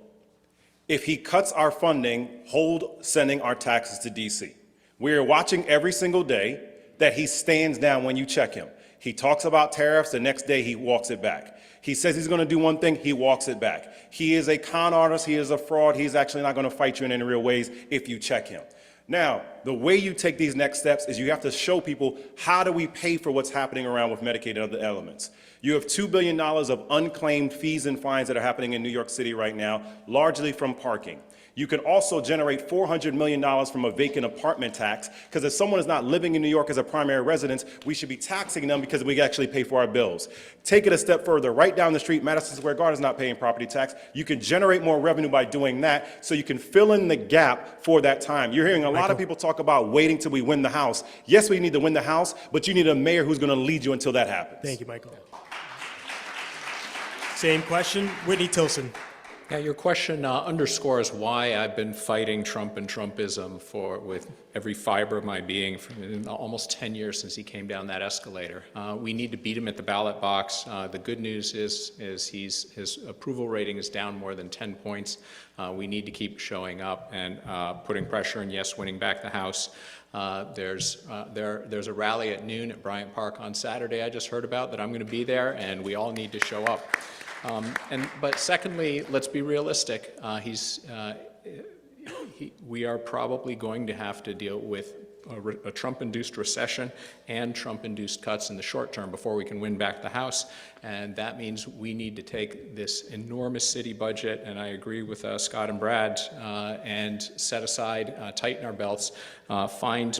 If he cuts our funding, hold sending our taxes to DC. We are watching every single day that he stands down when you check him. He talks about tariffs, the next day he walks it back. He says he's going to do one thing, he walks it back. He is a con artist, he is a fraud, he's actually not going to fight you in any real ways if you check him. Now, the way you take these next steps is you have to show people, how do we pay for what's happening around with Medicaid and other elements? You have $2 billion of unclaimed fees and fines that are happening in New York City right now, largely from parking. You can also generate $400 million from a vacant apartment tax, because if someone is not living in New York as a primary residence, we should be taxing them because we actually pay for our bills. Take it a step further. Right down the street, Madison Square Garden is not paying property tax. You can generate more revenue by doing that, so you can fill in the gap for that time. You're hearing a lot of people talk about waiting till we win the House. Yes, we need to win the House, but you need a mayor who's going to lead you until that happens. Thank you, Michael. Same question, Whitney Tilson. Yeah, your question underscores why I've been fighting Trump and Trumpism with every fiber of my being for almost 10 years since he came down that escalator. We need to beat him at the ballot box. The good news is his approval rating is down more than 10 points. We need to keep showing up and putting pressure and, yes, winning back the House. There's a rally at noon at Bryant Park on Saturday I just heard about that I'm going to be there, and we all need to show up. But secondly, let's be realistic. We are probably going to have to deal with a Trump-induced recession and Trump-induced cuts in the short term before we can win back the House. And that means we need to take this enormous city budget, and I agree with Scott and Brad, and set aside, tighten our belts, find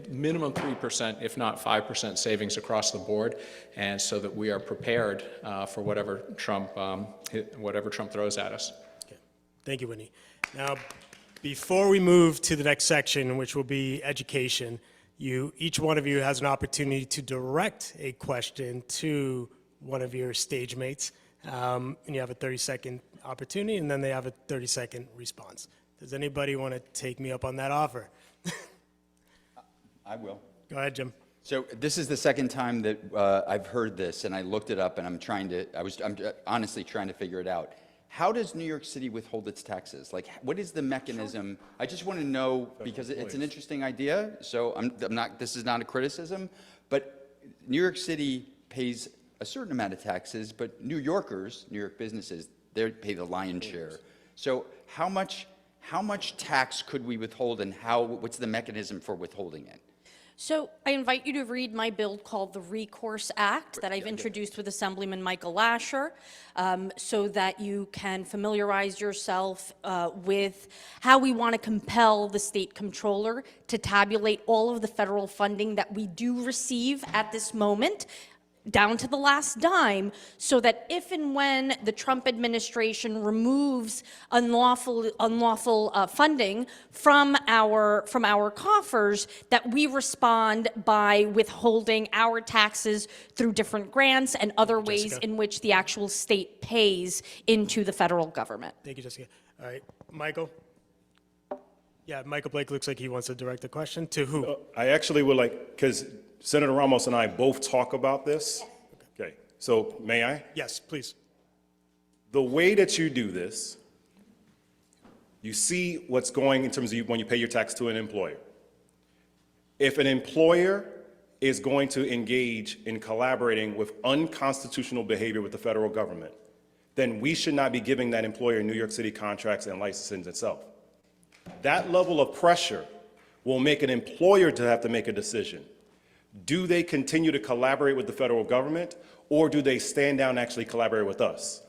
minimum 3%, if not 5% savings across the board, and so that we are prepared for whatever Trump throws at us. Okay. Thank you, Whitney. Now, before we move to the next section, which will be education, each one of you has an opportunity to direct a question to one of your stage mates, and you have a 30-second opportunity, and then they have a 30-second response. Does anybody want to take me up on that offer? I will. Go ahead, Jim. So this is the second time that I've heard this, and I looked it up, and I'm honestly trying to figure it out. how does New York City withhold its taxes? Like, what is the mechanism? I just want to know, because it's an interesting idea, so I'm not, this is not a criticism, but New York City pays a certain amount of taxes, but New Yorkers, New York businesses, they pay the lion's share. So how much tax could we withhold, and what's the mechanism for withholding it? So I invite you to read my bill called the Recourse Act that I've introduced with Assemblyman Michael Lasher, so that you can familiarize yourself with how we want to compel the state comptroller to tabulate all of the federal funding that we do receive at this moment, down to the last dime, so that if and when the Trump administration removes unlawful funding from our coffers, that we respond by withholding our taxes through different grants and other ways Jessica. in which the actual state pays into the federal government. Thank you, Jessica. All right, Michael? Yeah, Michael Blake looks like he wants to direct the question. To who? I actually would like, because Senator Ramos and I both talk about this. Okay, so may I? Yes, please. The way that you do this, you see what's going in terms of when you pay your tax to an employer. If an employer is going to engage in collaborating with unconstitutional behavior with the federal government, then we should not be giving that employer New York City contracts and licensing itself. That level of pressure will make an employer to have to make a decision. Do they continue to collaborate with the federal government, or do they stand down and actually collaborate with us?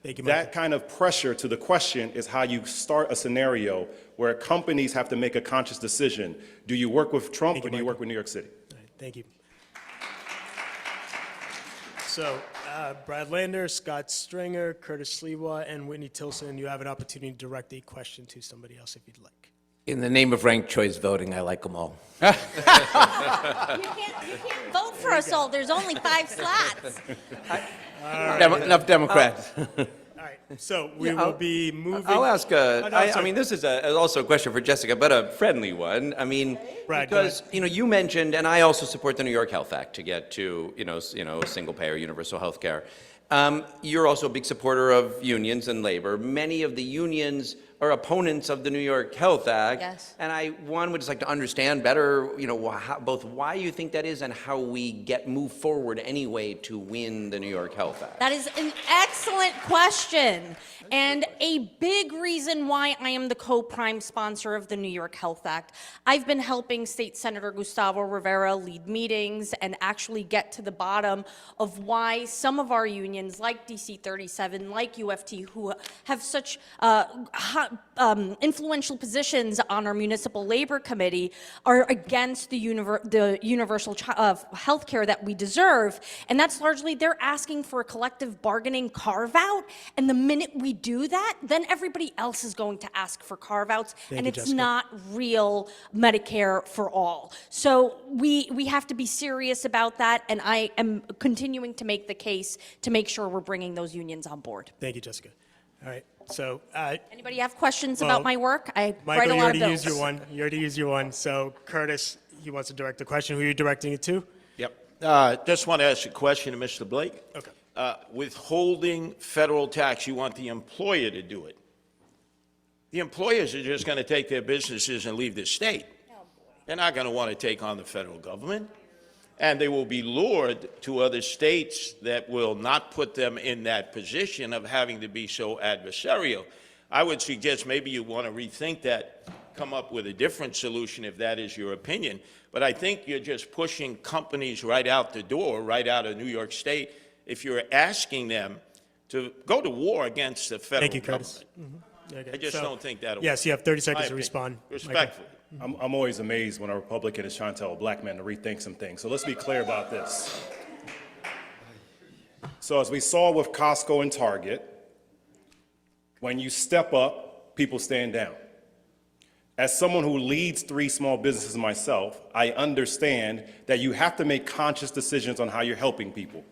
Thank you, Michael. That kind of pressure to the question is how you start a scenario where companies have to make a conscious decision. Do you work with Trump, or do you work with New York City? All right, thank you. So, Brad Lander, Scott Stringer, Curtis Sliwa, and Whitney Tilson, you have an opportunity to direct a question to somebody else if you'd like. In the name of ranked choice voting, I like them all. You can't vote for us all. There's only 5 slots. Enough Democrats. All right, so we will be moving. I'll ask, no, I sorry. mean, this is also a question for Jessica, but a friendly one. I mean, Brad, go because, you mentioned, and I also support the New York Health Act to get to, single-payer universal health care. You're also a big supporter of unions and labor. Many of the unions are opponents of the New York Health Act. Yes. And would just like to understand better, both why you think that is and how we move forward anyway to win the New York Health Act. That is an excellent question, and a big reason why I am the co-prime sponsor of the New York Health Act. I've been helping State Senator Gustavo Rivera lead meetings and actually get to the bottom of why some of our unions, like DC 37, like UFT, who have such influential positions on our municipal labor committee, are against the universal health care that we deserve. And that's largely they're asking for a collective bargaining carve-out. And the minute we do that, then everybody else is going to ask for carve-outs. And you, it's Jessica. not real Medicare for all. So we have to be serious about that. And I am continuing to make the case to make sure we're bringing those unions on board. Thank you, Jessica. All right, so, Anybody have questions Well, about my work? I write Michael, a you lot of already used bills. your one. You already used your one. So Curtis, he wants to direct the question. Who are you directing it to? Yep. Just want to ask a question to Mr. Blake. Okay. Withholding federal tax, you want the employer to do it. The employers are just going to take their businesses and leave the state. They're not going to want to take on the federal government. And they will be lured to other states that will not put them in that position of having to be so adversarial. I would suggest maybe you want to rethink that, come up with a different solution if that is your opinion. But I think you're just pushing companies right out the door, right out of New York State, if you're asking them to go to war against the federal Thank you, Curtis. government. Okay, I just so- don't think that'll Yes, work. you have 30 My seconds to opinion. respond. Michael. Respectfully. I'm always amazed when a Republican is trying to tell a black man to rethink some things. So let's be clear about this. So as we saw with Costco and Target, when you step up, people stand down. As someone who leads 3 small businesses myself, I understand that you have to make conscious decisions on how you're helping people.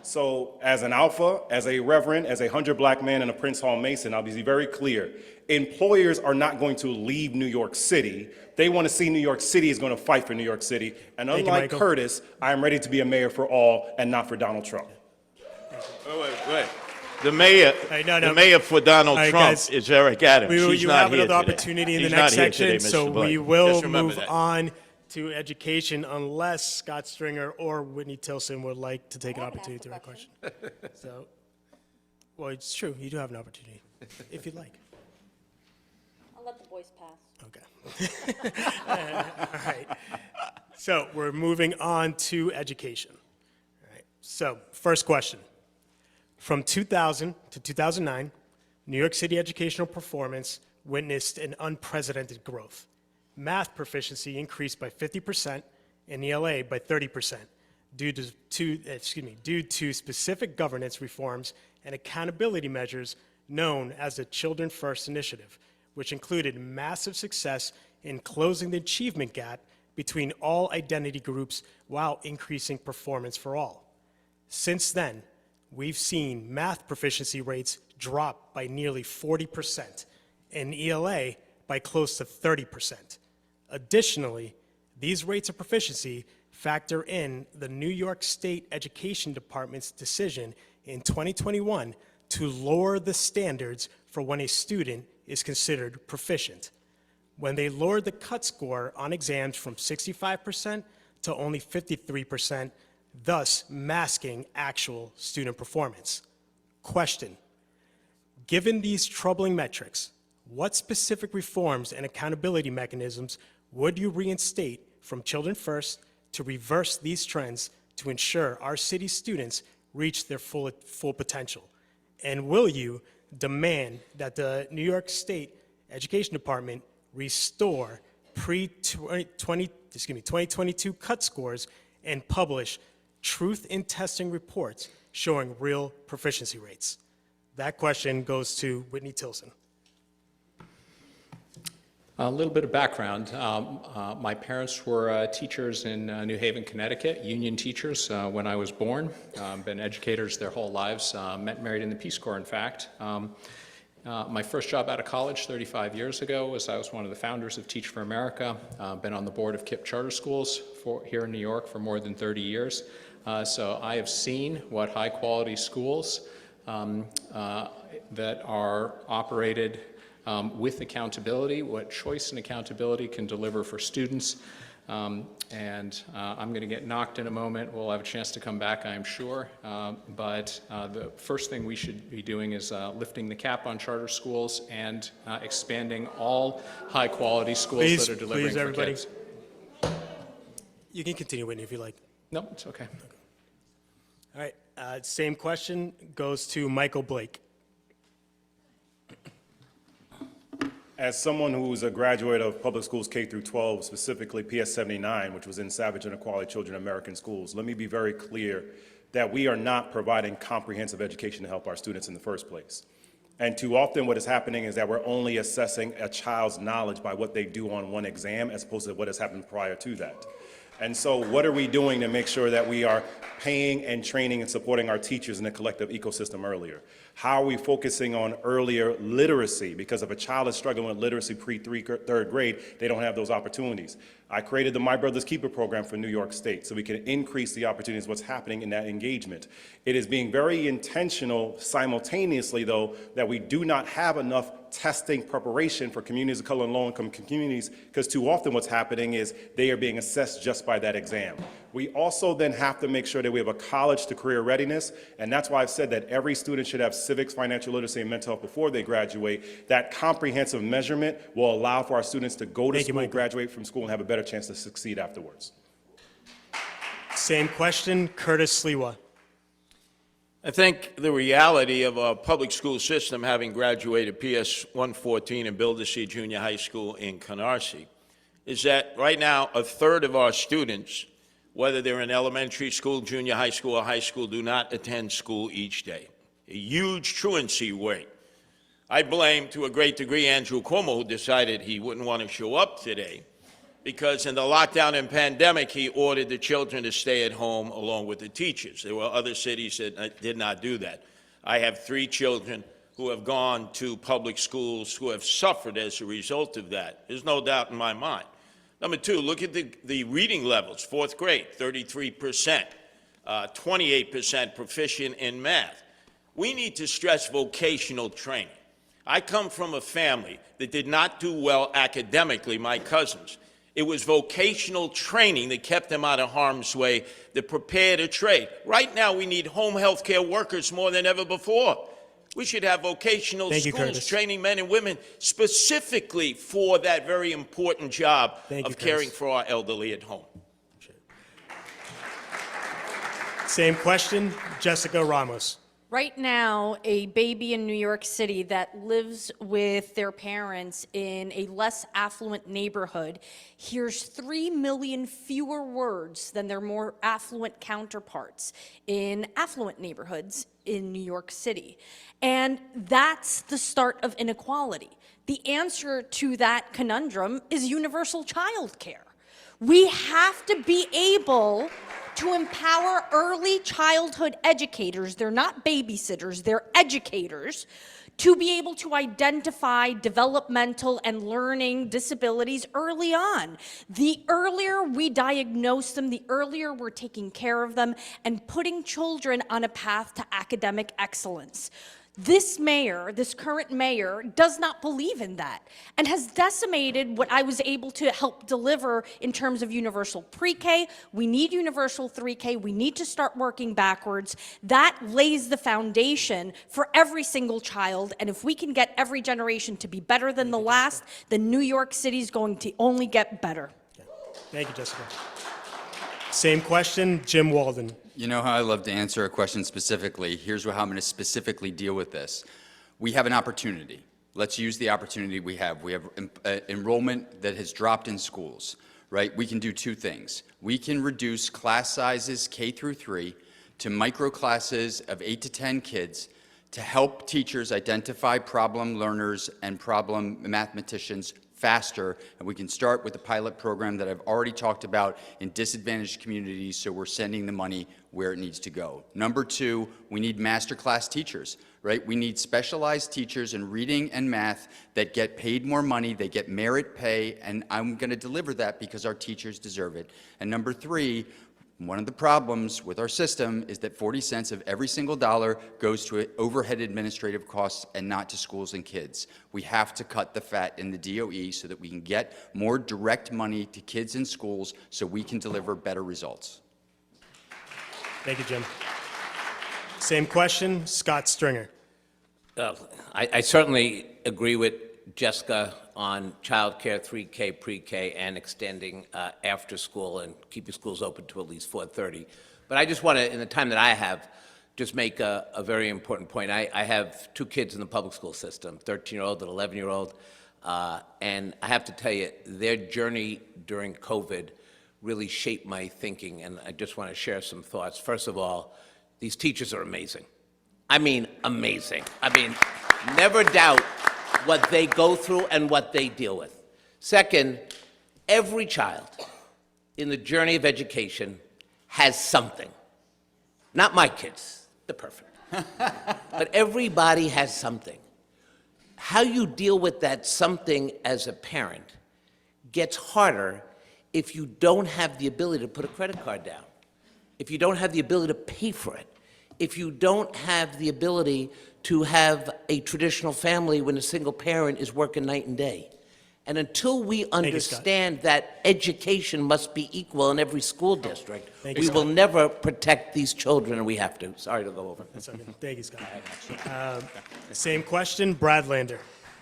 So as an alpha, as a reverend, as a 100 black man and a Prince Hall Mason, I'll be very clear. Employers are not going to leave New York City. They want to see New York City is going to fight for New York City. And Thank you, unlike Michael. Curtis, I am ready to be a mayor for all and not for Donald Trump. Wait. The mayor, right, no. the mayor for Donald All right, Trump guys. is Eric Adams. He's You not have here another today. opportunity in the He's next not here section, today, so Mr. Blake. we will Just remember move that. on to education unless Scott Stringer or Whitney Tilson would like to take an opportunity to ask a question. So, well, it's true, you do have an opportunity, if you'd like. I'll let the voice pass. Okay. All right. So we're moving on to education. All right. So first question. From 2000 to 2009, New York City educational performance witnessed an unprecedented growth. Math proficiency increased by 50% and ELA by 30% due to specific governance reforms and accountability measures known as the Children First Initiative, which included massive success in closing the achievement gap between all identity groups while increasing performance for all. Since then, we've seen math proficiency rates drop by nearly 40% and ELA by close to 30%. Additionally, these rates of proficiency factor in the New York State Education Department's decision in 2021 to lower the standards for when a student is considered proficient, when they lowered the cut score on exams from 65% to only 53%, thus masking actual student performance. Question: given these troubling metrics, what specific reforms and accountability mechanisms would you reinstate from Children First to reverse these trends to ensure our city's students reach their full potential? And will you demand that the New York State Education Department restore pre-2022 cut scores and publish truth in testing reports showing real proficiency rates? That question goes to Whitney Tilson. A little bit of background. My parents were teachers in New Haven, Connecticut, union teachers when I was born. Been educators their whole lives, married in the Peace Corps, in fact. My first job out of college 35 years ago was I was one of the founders of Teach for America. Been on the board of KIPP Charter Schools here in New York for more than 30 years. So I have seen what high-quality schools that are operated with accountability, what choice and accountability can deliver for students. I'm going to get knocked in a moment. We'll have a chance to come back, I am sure. But the first thing we should be doing is lifting the cap on charter schools and expanding all high-quality schools that are delivering for everybody. kids. You can continue, Whitney, if you like. No, it's okay. All right. Same question goes to Michael Blake. As someone who's a graduate of public schools K through 12, specifically PS 79, which was in Savage and Equality Children American Schools, let me be very clear that we are not providing comprehensive education to help our students in the first place. And too often what is happening is that we're only assessing a child's knowledge by what they do on one exam as opposed to what has happened prior to that. And so what are we doing to make sure that we are paying and training and supporting our teachers in the collective ecosystem earlier? How are we focusing on earlier literacy? Because if a child is struggling with literacy third grade, they don't have those opportunities. I created the My Brother's Keeper program for New York State so we can increase the opportunities, what's happening in that engagement. It is being very intentional simultaneously, though, that we do not have enough testing preparation for communities of color and low-income communities, because too often what's happening is they are being assessed just by that exam. We also then have to make sure that we have a college to career readiness, and that's why I've said that every student should have civics, financial literacy, and mental health before they graduate. That comprehensive measurement will allow for our students to go to school, graduate from school, and have a better chance to succeed afterwards. Same question, Curtis Sliwa. I think the reality of our public school system, having graduated PS 114 and Bill DeC Junior High School in Canarsie, is that right now a third of our students, whether they're in elementary school, junior high school, or high school, do not attend school each day. A huge truancy rate. I blame, to a great degree, Andrew Cuomo, who decided he wouldn't want to show up today, because in the lockdown and pandemic, he ordered the children to stay at home along with the teachers. There were other cities that did not do that. I have 3 children who have gone to public schools who have suffered as a result of that. There's no doubt in my mind. Number 2, look at the reading levels. 4th grade, 33%, 28% proficient in math. We need to stress vocational training. I come from a family that did not do well academically, my cousins. It was vocational training that kept them out of harm's way, that prepared a trade. Right now, we need home health care workers more than ever before. We should have vocational Thank you, schools Curtis. training men and women specifically for that very important job Thank you, of caring Curtis. for our elderly at home. Same question, Jessica Ramos. Right now, a baby in New York City that lives with their parents in a less affluent neighborhood hears 3 million fewer words than their more affluent counterparts in affluent neighborhoods in New York City. And that's the start of inequality. The answer to that conundrum is universal child care. We have to be able to empower early childhood educators, they're not babysitters, they're educators, to be able to identify developmental and learning disabilities early on. The earlier we diagnose them, the earlier we're taking care of them and putting children on a path to academic excellence. This mayor, this current mayor, does not believe in that and has decimated what I was able to help deliver in terms of universal pre-K. We need universal 3K. We need to start working backwards. That lays the foundation for every single child. And if we can get every generation to be better than the last, then New York City is going to only get better. Thank you, Jessica. Same question, Jim Walden. You know how I love to answer a question specifically. Here's how I'm going to specifically deal with this. We have an opportunity. Let's use the opportunity we have. We have enrollment that has dropped in schools, right? We can do two things. We can reduce class sizes K through 3 to micro classes of 8 to 10 kids to help teachers identify problem learners and problem mathematicians faster, and we can start with the pilot program that I've already talked about in disadvantaged communities, so we're sending the money where it needs to go. Number 2, we need masterclass teachers, right? We need specialized teachers in reading and math that get paid more money, they get merit pay, and I'm going to deliver that because our teachers deserve it. And number 3, one of the problems with our system is that 40 cents of every single dollar goes to overhead administrative costs and not to schools and kids. We have to cut the fat in the DOE so that we can get more direct money to kids in schools so we can deliver better results. Thank you, Jim. Same question, Scott Stringer. I certainly agree with Jessica on childcare, 3K, pre-K, and extending after school and keeping schools open to at least 4:30. But I just want to, in the time that I have, just make a very important point. I have 2 kids in the public school system, 13-year-old and 11-year-old, and I have to tell you, their journey during COVID really shaped my thinking, and I just want to share some thoughts. First of all, these teachers are amazing. I mean, amazing. I mean, never doubt what they go through and what they deal with. Second, every child in the journey of education has something. Not my kids, they're perfect. But everybody has something. How you deal with that something as a parent gets harder if you don't have the ability to put a credit card down, if you don't have the ability to pay for it, if you don't have the ability to have a traditional family when a single parent is working night and day. And until we understand that education must be equal in every school district, we will never protect these children, and we have to. Sorry to go over. That's okay. Thank you, Scott. Same question, Brad Lander.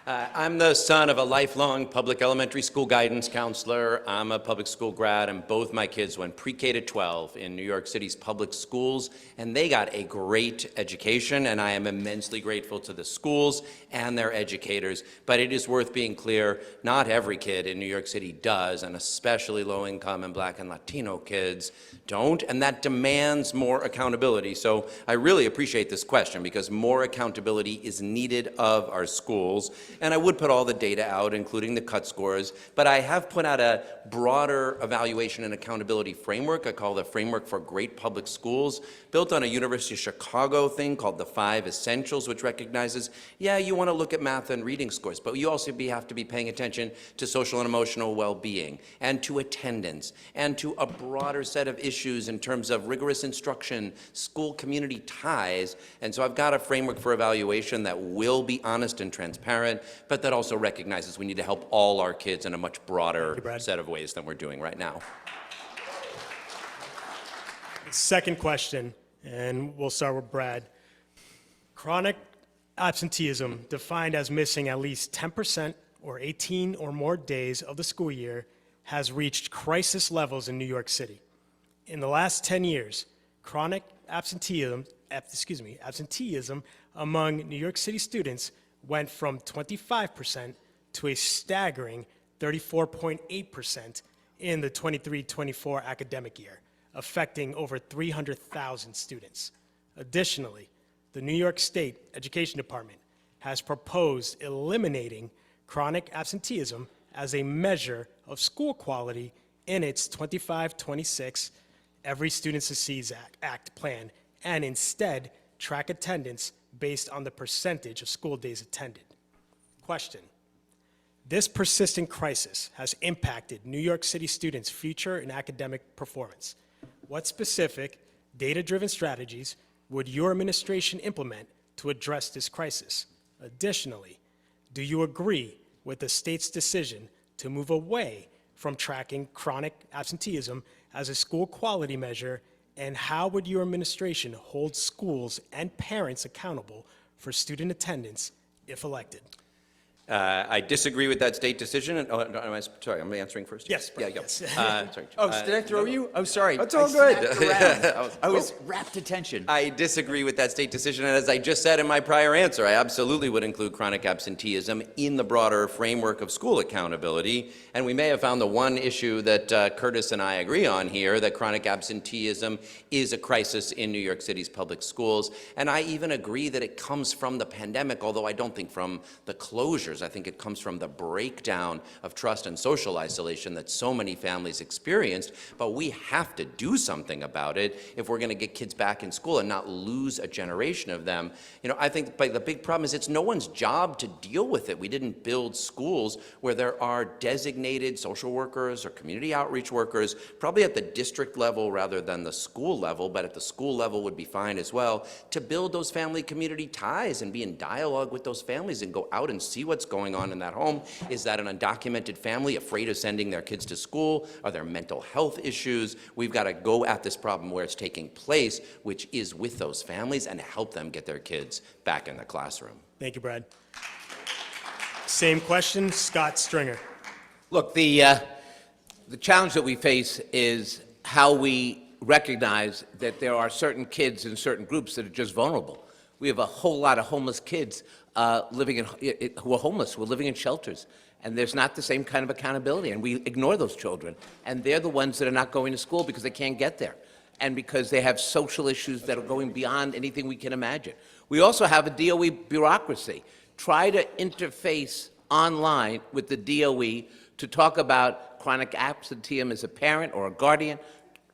I'm the son of a lifelong public elementary school guidance counselor. I'm a public school grad, and both my kids went pre-K to 12 in New York City's public schools, and they got a great education, and I am immensely grateful to the schools and their educators. But it is worth being clear, not every kid in New York City does, and especially low-income and Black and Latino kids don't, and that demands more accountability. So I really appreciate this question because more accountability is needed of our schools. and I would put all the data out, including the cut scores, but I have put out a broader evaluation and accountability framework I call the Framework for Great Public Schools, built on a University of Chicago thing called the 5 Essentials, which recognizes, yeah, you want to look at math and reading scores, but you also have to be paying attention to social and emotional well-being, and to attendance, and to a broader set of issues in terms of rigorous instruction, school community ties. And so I've got a framework for evaluation that will be honest and transparent, but that also recognizes we need to help all our kids in a much broader set of ways than we're doing right now. Second question, and we'll start with Brad. Chronic absenteeism, defined as missing at least 10% or 18 or more days of the school year, has reached crisis levels in New York City. In the last 10 years, chronic absenteeism among New York City students went from 25% to a staggering 34.8% in the 23-24 academic year, affecting over 300,000 students. Additionally, the New York State Education Department has proposed eliminating chronic absenteeism as a measure of school quality in its 25-26 Every Student Succeeds Act plan, and instead track attendance based on the percentage of school days attended. Question: this persistent crisis has impacted New York City students' future and academic performance. What specific data-driven strategies would your administration implement to address this crisis? Additionally, do you agree with the state's decision to move away from tracking chronic absenteeism as a school quality measure, and how would your administration hold schools and parents accountable for student attendance if elected? I disagree with that state decision. And, sorry, I'm answering first. Yes, Yeah, Brad, go. yes. Sorry. Oh, did I throw you? Oh, sorry. That's all I good. snapped around. I was rapt attention. I disagree with that state decision, and as I just said in my prior answer, I absolutely would include chronic absenteeism in the broader framework of school accountability, and we may have found the one issue that Curtis and I agree on here, that chronic absenteeism is a crisis in New York City's public schools, and I even agree that it comes from the pandemic, although I don't think from the closures. I think it comes from the breakdown of trust and social isolation that so many families experienced, but we have to do something about it if we're going to get kids back in school and not lose a generation of them. You know, I think the big problem is it's no one's job to deal with it. We didn't build schools where there are designated social workers or community outreach workers, probably at the district level rather than the school level, but at the school level would be fine as well, to build those family community ties and be in dialogue with those families and go out and see what's going on in that home. Is that an undocumented family afraid of sending their kids to school? Are there mental health issues? We've got to go at this problem where it's taking place, which is with those families, and help them get their kids back in the classroom. Thank you, Brad. Same question, Scott Stringer. Look, the challenge that we face is how we recognize that there are certain kids in certain groups that are just vulnerable. We have a whole lot of homeless kids living who are homeless, who are living in shelters, and there's not the same kind of accountability, and we ignore those children, and they're the ones that are not going to school because they can't get there, and because they have social issues that are going beyond anything we can imagine. We also have a DOE bureaucracy. Try to interface online with the DOE to talk about chronic absenteeism as a parent or a guardian.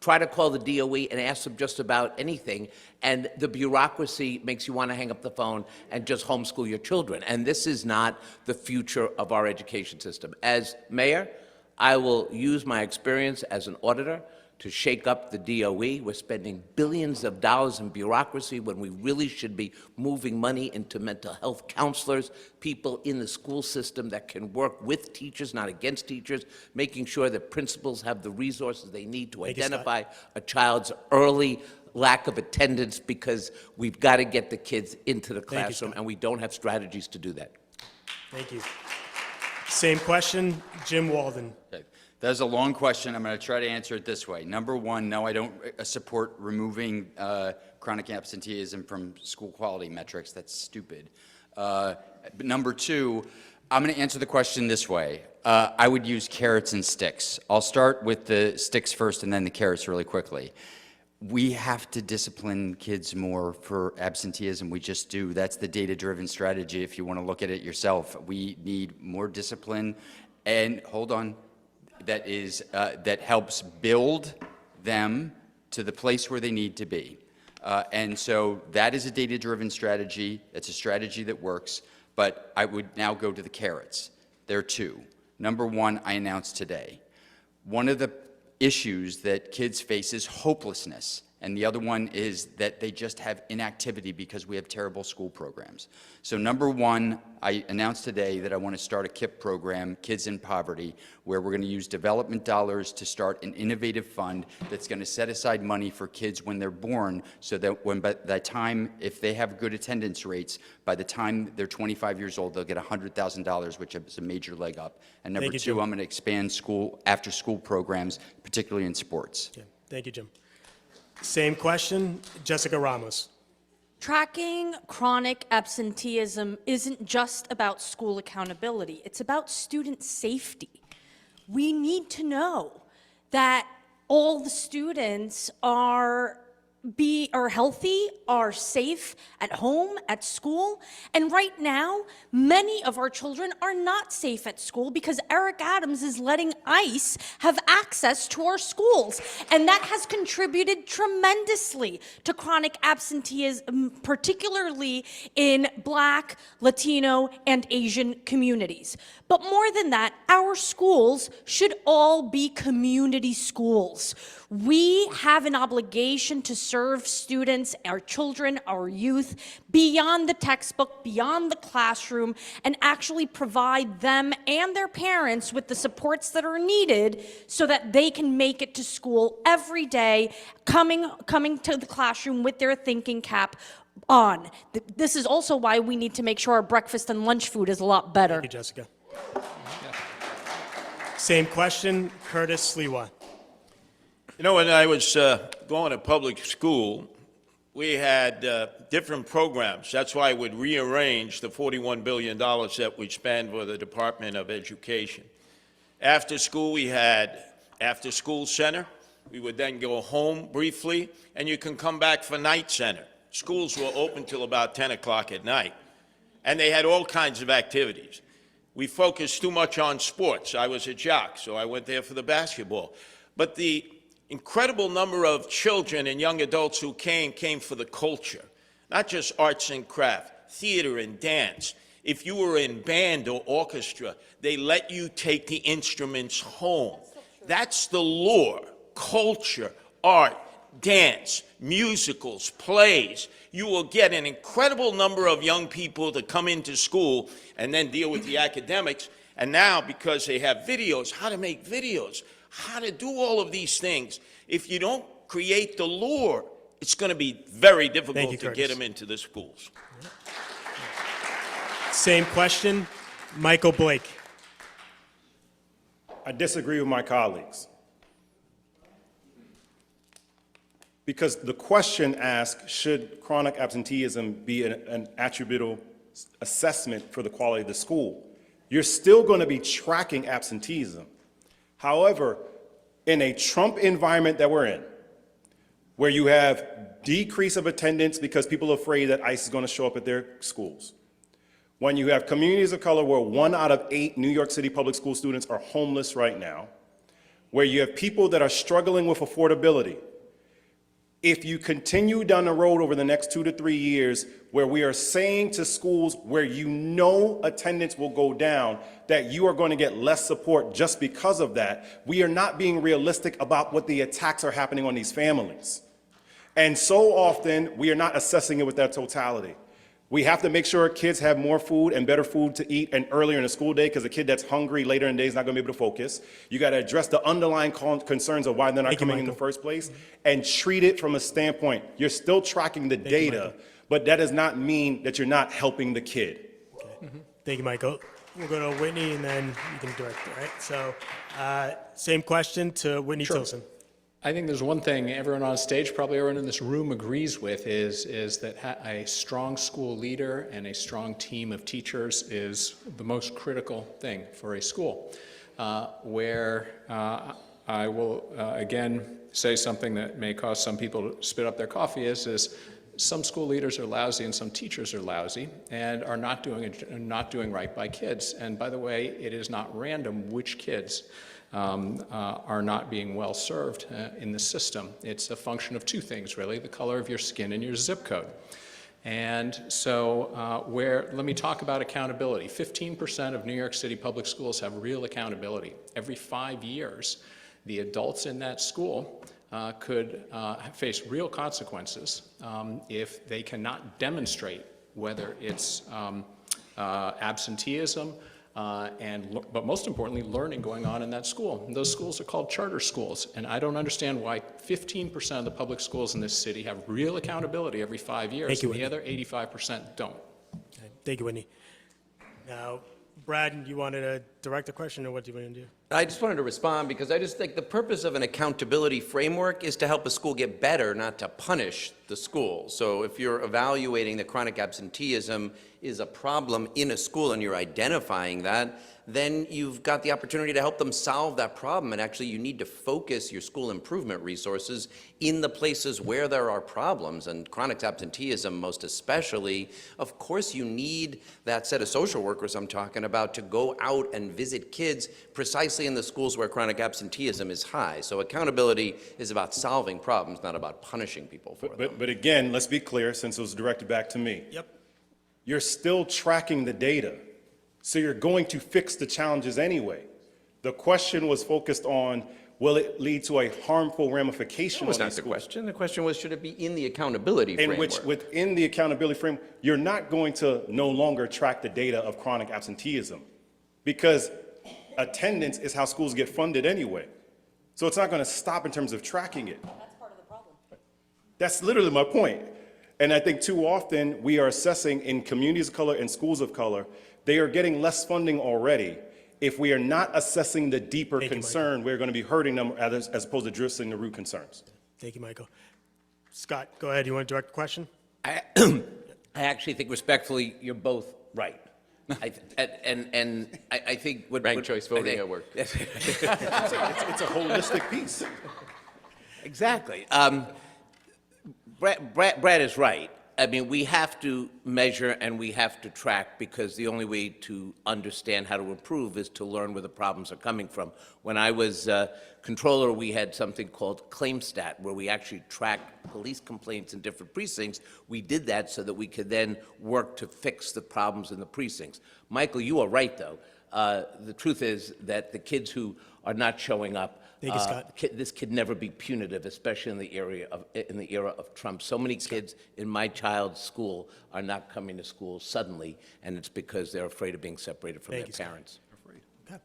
Try to call the DOE and ask them just about anything, and the bureaucracy makes you want to hang up the phone and just homeschool your children. And this is not the future of our education system. As mayor, I will use my experience as an auditor to shake up the DOE. We're spending billions of dollars in bureaucracy when we really should be moving money into mental health counselors, people in the school system that can work with teachers, not against teachers, making sure that principals have the resources they need to identify a child's early lack of attendance, because we've got to get the kids into the classroom, and we don't have strategies to do that. Thank you. Same question, Jim Walden. Okay. That's a long question. I'm going to try to answer it this way. Number one, no, I don't support removing chronic absenteeism from school quality metrics. That's stupid. But number two, I'm going to answer the question this way. I would use carrots and sticks. I'll start with the sticks first and then the carrots really quickly. We have to discipline kids more for absenteeism. We just do. That's the data-driven strategy if you want to look at it yourself. We need more discipline. And hold on, that helps build them to the place where they need to be. And so that is a data-driven strategy. It's a strategy that works. But I would now go to the carrots. There are two. Number one, I announced today. One of the issues that kids face is hopelessness, and the other one is that they just have inactivity because we have terrible school programs. So number one, I announced today that I want to start a KIP program, Kids in Poverty, where we're going to use development dollars to start an innovative fund that's going to set aside money for kids when they're born, so that when by the time, if they have good attendance rates, by the time they're 25 years old, they'll get $100,000, which is a major leg up. And number two, I'm going to expand after-school programs, particularly in sports. Yeah. Thank you, Jim. Same question, Jessica Ramos. Tracking chronic absenteeism isn't just about school accountability, it's about student safety. We need to know that all the students are healthy, are safe at home, at school. And right now, many of our children are not safe at school because Eric Adams is letting ICE have access to our schools. And that has contributed tremendously to chronic absenteeism, particularly in Black, Latino, and Asian communities. But more than that, our schools should all be community schools. We have an obligation to serve students, our children, our youth, beyond the textbook, beyond the classroom, and actually provide them and their parents with the supports that are needed so that they can make it to school every day, coming to the classroom with their thinking cap on. This is also why we need to make sure our breakfast and lunch food is a lot better. Thank you, Jessica. Same question, Curtis Sliwa. You know, when I was going to public school, we had different programs. That's why I would rearrange the $41 billion that we spend for the Department of Education. After school, we had after school center. We would then go home briefly, and you can come back for night center. Schools were open till about 10 o'clock at night, and they had all kinds of activities. We focused too much on sports. I was a jock, so I went there for the basketball. But the incredible number of children and young adults who came for the culture, not just arts and craft, theater and dance. If you were in band or orchestra, they let you take the instruments home. That's the lure, culture, art, dance, musicals, plays. You will get an incredible number of young people to come into school and then deal with the academics. And now, because they have videos, how to make videos, how to do all of these things. If you don't create the lure, it's going to be very difficult to get them into the schools. Same question, Michael Blake. I disagree with my colleagues. Because the question asks, should chronic absenteeism be an attributable assessment for the quality of the school? You're still going to be tracking absenteeism. However, in a Trump environment that we're in, where you have decrease of attendance because people are afraid that ICE is going to show up at their schools, when you have communities of color where 1 out of 8 New York City public school students are homeless right now, where you have people that are struggling with affordability, if you continue down the road over the next 2 to 3 years where we are saying to schools where you know attendance will go down that you are going to get less support just because of that, we are not being realistic about what the attacks are happening on these families. And so often we are not assessing it with that totality. We have to make sure kids have more food and better food to eat and earlier in the school day, because a kid that's hungry later in the day is not going to be able to focus. You got to address the underlying concerns of why they're not coming in the first place and treat it from a standpoint. You're still tracking the data, but that does not mean that you're not helping the kid. Okay. Thank you, Michael. We'll go to Whitney and then you can direct it, right? So same question to Whitney Tilson. I think there's one thing everyone on stage, probably everyone in this room agrees with, is that a strong school leader and a strong team of teachers is the most critical thing for a school. Where I will again say something that may cause some people to spit up their coffee is some school leaders are lousy and some teachers are lousy and are not doing right by kids. And by the way, it is not random which kids are not being well served in the system. It's a function of two things, really: the color of your skin and your zip code. And so let me talk about accountability. 15% of New York City public schools have real accountability. Every 5 years, the adults in that school could face real consequences if they cannot demonstrate whether it's absenteeism, but most importantly, learning going on in that school. And those schools are called charter schools, and I don't understand why 15% of the public schools in this city have real accountability every 5 years, Thank you, and the Whitney. other 85% don't. Thank you, Whitney. Now, Brad, you wanted to direct a question, or what do you want to do? I just wanted to respond because I just think the purpose of an accountability framework is to help a school get better, not to punish the school. So if you're evaluating that chronic absenteeism is a problem in a school and you're identifying that, then you've got the opportunity to help them solve that problem. And actually, you need to focus your school improvement resources in the places where there are problems, and chronic absenteeism most especially. Of course, you need that set of social workers I'm talking about to go out and visit kids precisely in the schools where chronic absenteeism is high. So accountability is about solving problems, not about punishing people for them. But again, let's be clear, since it was directed back to me. Yep. You're still tracking the data, so you're going to fix the challenges anyway. The question was focused on, will it lead to a harmful ramification That was on not these the schools? question. The question was, should it be in the accountability In framework? which, within the accountability framework, you're not going to no longer track the data of chronic absenteeism, because attendance is how schools get funded anyway. So it's not going to stop in terms of tracking it. That's part of the problem. That's literally my point. And I think too often we are assessing in communities of color and schools of color, they are getting less funding already. If we are not assessing the deeper Thank you, concern, we're going to be hurting them as opposed to addressing the root concerns. Thank you, Michael. Scott, go ahead. You want to direct the question? I actually think respectfully, you're both right. I think what... Ranked choice voting at work. It's a holistic piece. Exactly. Brad is right. I mean, we have to measure and we have to track, because the only way to understand how to improve is to learn where the problems are coming from. When I was controller, we had something called ClaimStat, where we actually tracked police complaints in different precincts. We did that so that we could then work to fix the problems in the precincts. Michael, you are right, though. The truth is that the kids who are not showing up, Thank you, Scott. this could never be punitive, especially in the era of Trump. So many kids in my child's school are not coming to school suddenly, and it's because they're afraid of being separated from Thank their you, Scott. parents. Okay.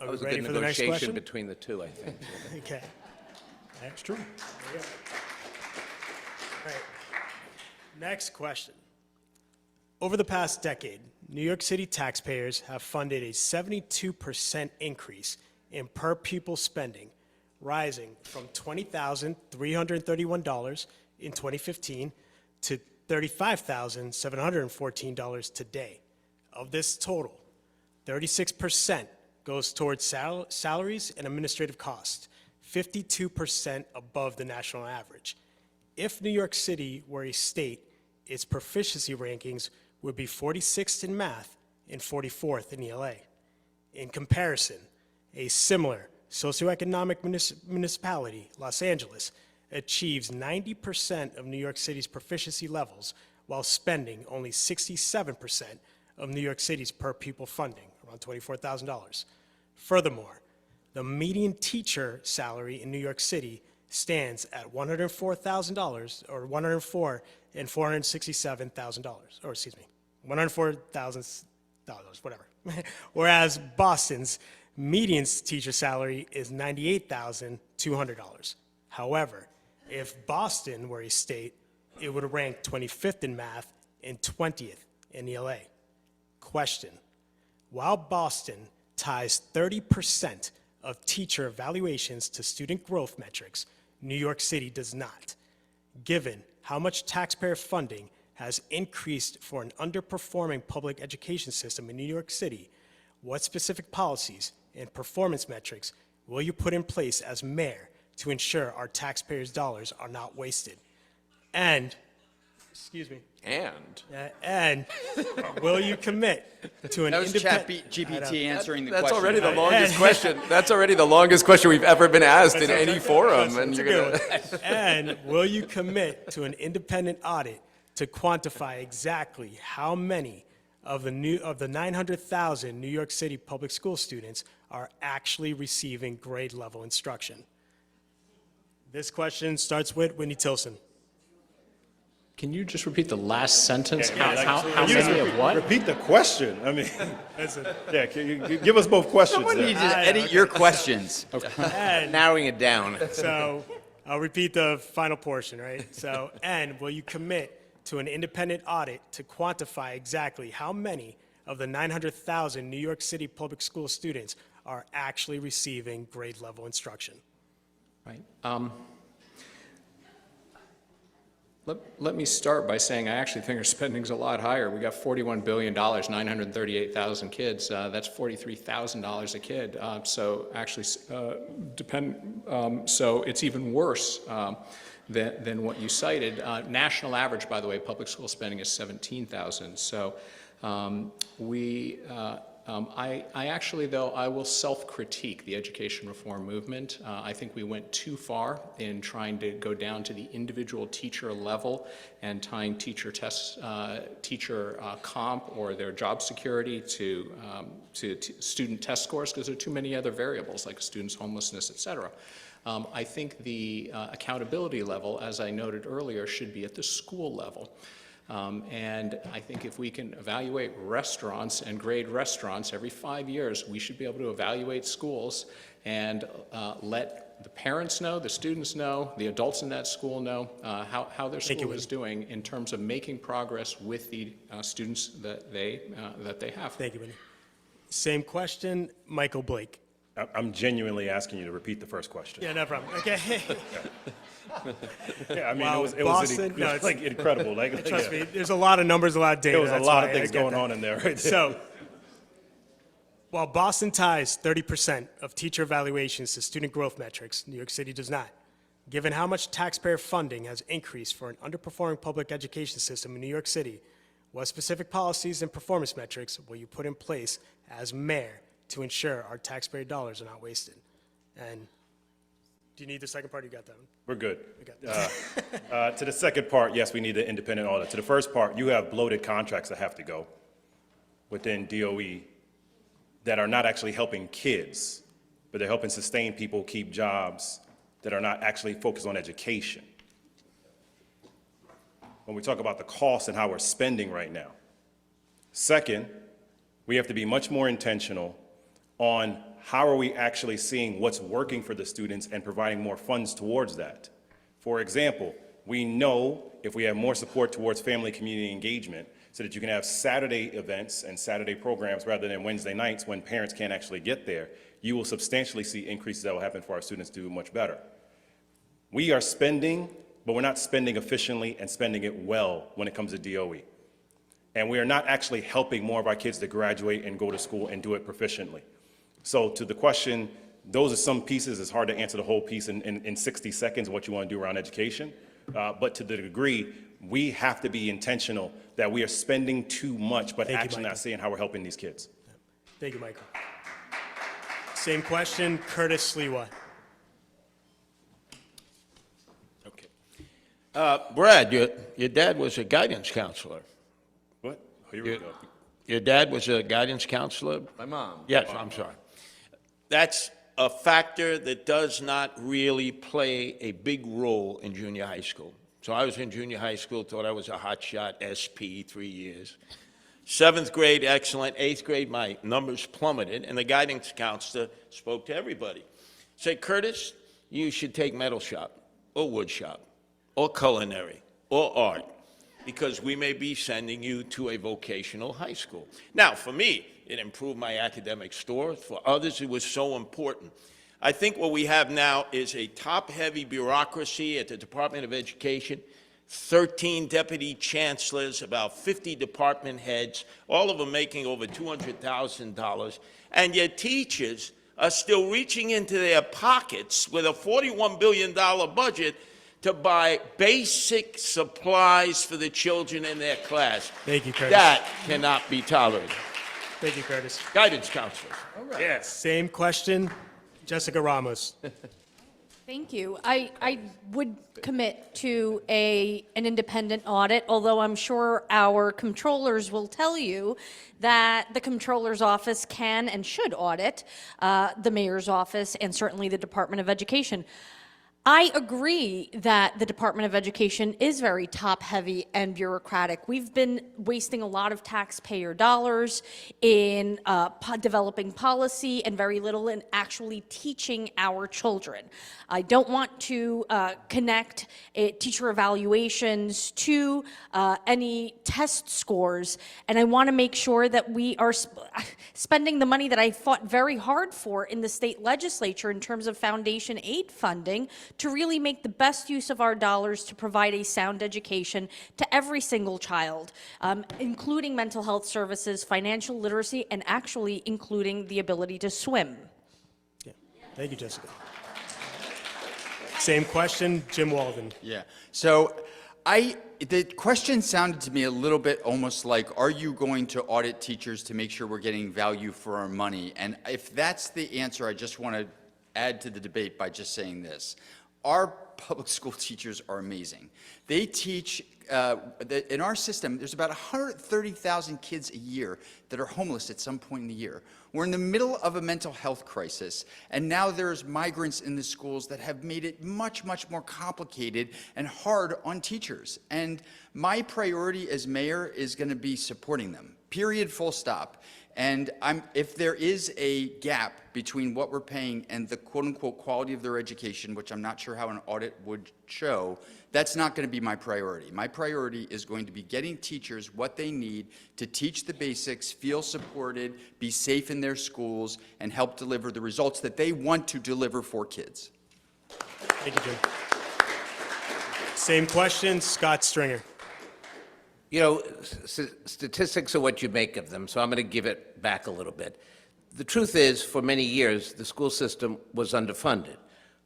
That Are we was a ready good for the next negotiation question? between the two, I think. Okay. That's true. All right. Next question. Over the past decade, New York City taxpayers have funded a 72% increase in per pupil spending, rising from $20,331 in 2015 to $35,714 today. Of this total, 36% goes towards salaries and administrative costs, 52% above the national average. If New York City were a state, its proficiency rankings would be 46th in math and 44th in ELA. In comparison, a similar socioeconomic municipality, Los Angeles, achieves 90% of New York City's proficiency levels while spending only 67% of New York City's per pupil funding, around $24,000. Furthermore, the median teacher salary in New York City stands at $104,000, or $104,000 and $467,000, or excuse me, $104,000, whatever. Whereas Boston's median teacher salary is $98,200. However, if Boston were a state, it would rank 25th in math and 20th in ELA. Question: while Boston ties 30% of teacher evaluations to student growth metrics, New York City does not. Given how much taxpayer funding has increased for an underperforming public education system in New York City, what specific policies and performance metrics will you put in place as mayor to ensure our taxpayers' dollars are not wasted? And, excuse me, and will you commit to an That was Chat independent... GPT answering the That's question. already the longest question. That's already the longest question we've ever been asked in any forum, and you're gonna. And will you commit to an independent audit to quantify exactly how many of the 900,000 New York City public school students are actually receiving grade level instruction? This question starts with Whitney Tilson. Can you just repeat the last sentence? Yeah, How many of what? Repeat the question. I mean, yeah, can you give us both questions? Someone there? needs to edit your questions. And Narrowing it down. so I'll repeat the final portion, right? So, and will you commit to an independent audit to quantify exactly how many of the 900,000 New York City public school students are actually receiving grade level instruction? Right. Let me start by saying I actually think our spending's a lot higher. We got $41 billion, 938,000 kids. That's $43,000 a kid. So actually, so it's even worse than what you cited. National average, by the way, public school spending is $17,000. So I actually, though, I will self-critique the education reform movement. I think we went too far in trying to go down to the individual teacher level and tying teacher comp or their job security to student test scores, because there are too many other variables like students' homelessness, et cetera. I think the accountability level, as I noted earlier, should be at the school level. And I think if we can evaluate restaurants and grade restaurants every 5 years, we should be able to evaluate schools and let the parents know, the students know, the adults in that school know how their school is doing in terms of making progress with the students that they have. Thank you, Whitney. Same question, Michael Blake. I'm genuinely asking you to repeat the first question. Yeah, no problem. Okay. Yeah, I mean, Wow, it was Boston, no, like incredible. Trust yeah. me, there's a lot of numbers, a lot of data. There was a that's lot why of things I get going that. on in there, right there. So, while Boston ties 30% of teacher evaluations to student growth metrics, New York City does not. Given how much taxpayer funding has increased for an underperforming public education system in New York City, what specific policies and performance metrics will you put in place as mayor to ensure our taxpayer dollars are not wasted? And do you need the second part? You got that one? We're good. We got that. To the second part, yes, we need the independent audit. To the first part, you have bloated contracts that have to go within DOE that are not actually helping kids, but they're helping sustain people, keep jobs that are not actually focused on education. When we talk about the cost and how we're spending right now. Second, we have to be much more intentional on how are we actually seeing what's working for the students and providing more funds towards that. For example, we know if we have more support towards family community engagement so that you can have Saturday events and Saturday programs rather than Wednesday nights when parents can't actually get there, you will substantially see increases that will happen for our students to do much better. We are spending, but we're not spending efficiently and spending it well when it comes to DOE. And we are not actually helping more of our kids to graduate and go to school and do it proficiently. So to the question, those are some pieces. It's hard to answer the whole piece in 60 seconds, what you want to do around education. But to the degree, we have to be intentional that we are spending too much, but Thank you, actually Michael. not seeing how we're helping these kids. Thank you, Michael. Same question, Curtis Sliwa. Okay. Brad, your dad was a guidance counselor. What? Oh, here we go. Your dad was a guidance counselor? My mom. Yes, I'm sorry. That's a factor that does not really play a big role in junior high school. So I was in junior high school, thought I was a hotshot SP 3 years. 7th grade, excellent. 8th grade, my numbers plummeted, and the guidance counselor spoke to everybody. Said, Curtis, you should take metal shop, or wood shop, or culinary, or art, because we may be sending you to a vocational high school. Now, for me, it improved my academic scores. For others, it was so important. I think what we have now is a top-heavy bureaucracy at the Department of Education, 13 deputy chancellors, about 50 department heads, all of them making over $200,000, and yet teachers are still reaching into their pockets with a $41 billion budget to buy basic supplies for the children in their class. Thank you, Curtis. That cannot be tolerated. Thank you, Curtis. Guidance counselors. Yes. Same question, Jessica Ramos. Thank you. I would commit to an independent audit, although I'm sure our controllers will tell you that the controller's office can and should audit the mayor's office and certainly the Department of Education. I agree that the Department of Education is very top-heavy and bureaucratic. We've been wasting a lot of taxpayer dollars in developing policy and very little in actually teaching our children. I don't want to connect teacher evaluations to any test scores, and I want to make sure that we are spending the money that I fought very hard for in the state legislature in terms of foundation aid funding to really make the best use of our dollars to provide a sound education to every single child, including mental health services, financial literacy, and actually including the ability to swim. Yeah. Thank you, Jessica. Same question, Jim Walden. Yeah. So the question sounded to me a little bit almost like, are you going to audit teachers to make sure we're getting value for our money? And if that's the answer, I just want to add to the debate by just saying this. Our public school teachers are amazing. They teach, in our system, there's about 130,000 kids a year that are homeless at some point in the year. We're in the middle of a mental health crisis, and now there's migrants in the schools that have made it much, much more complicated and hard on teachers. And my priority as mayor is going to be supporting them, period, full stop. And if there is a gap between what we're paying and the quote-unquote quality of their education, which I'm not sure how an audit would show, that's not going to be my priority. My priority is going to be getting teachers what they need to teach the basics, feel supported, be safe in their schools, and help deliver the results that they want to deliver for kids. Thank you, Jim. Same question, Scott Stringer. You know, statistics are what you make of them, so I'm going to give it back a little bit. The truth is, for many years, the school system was underfunded.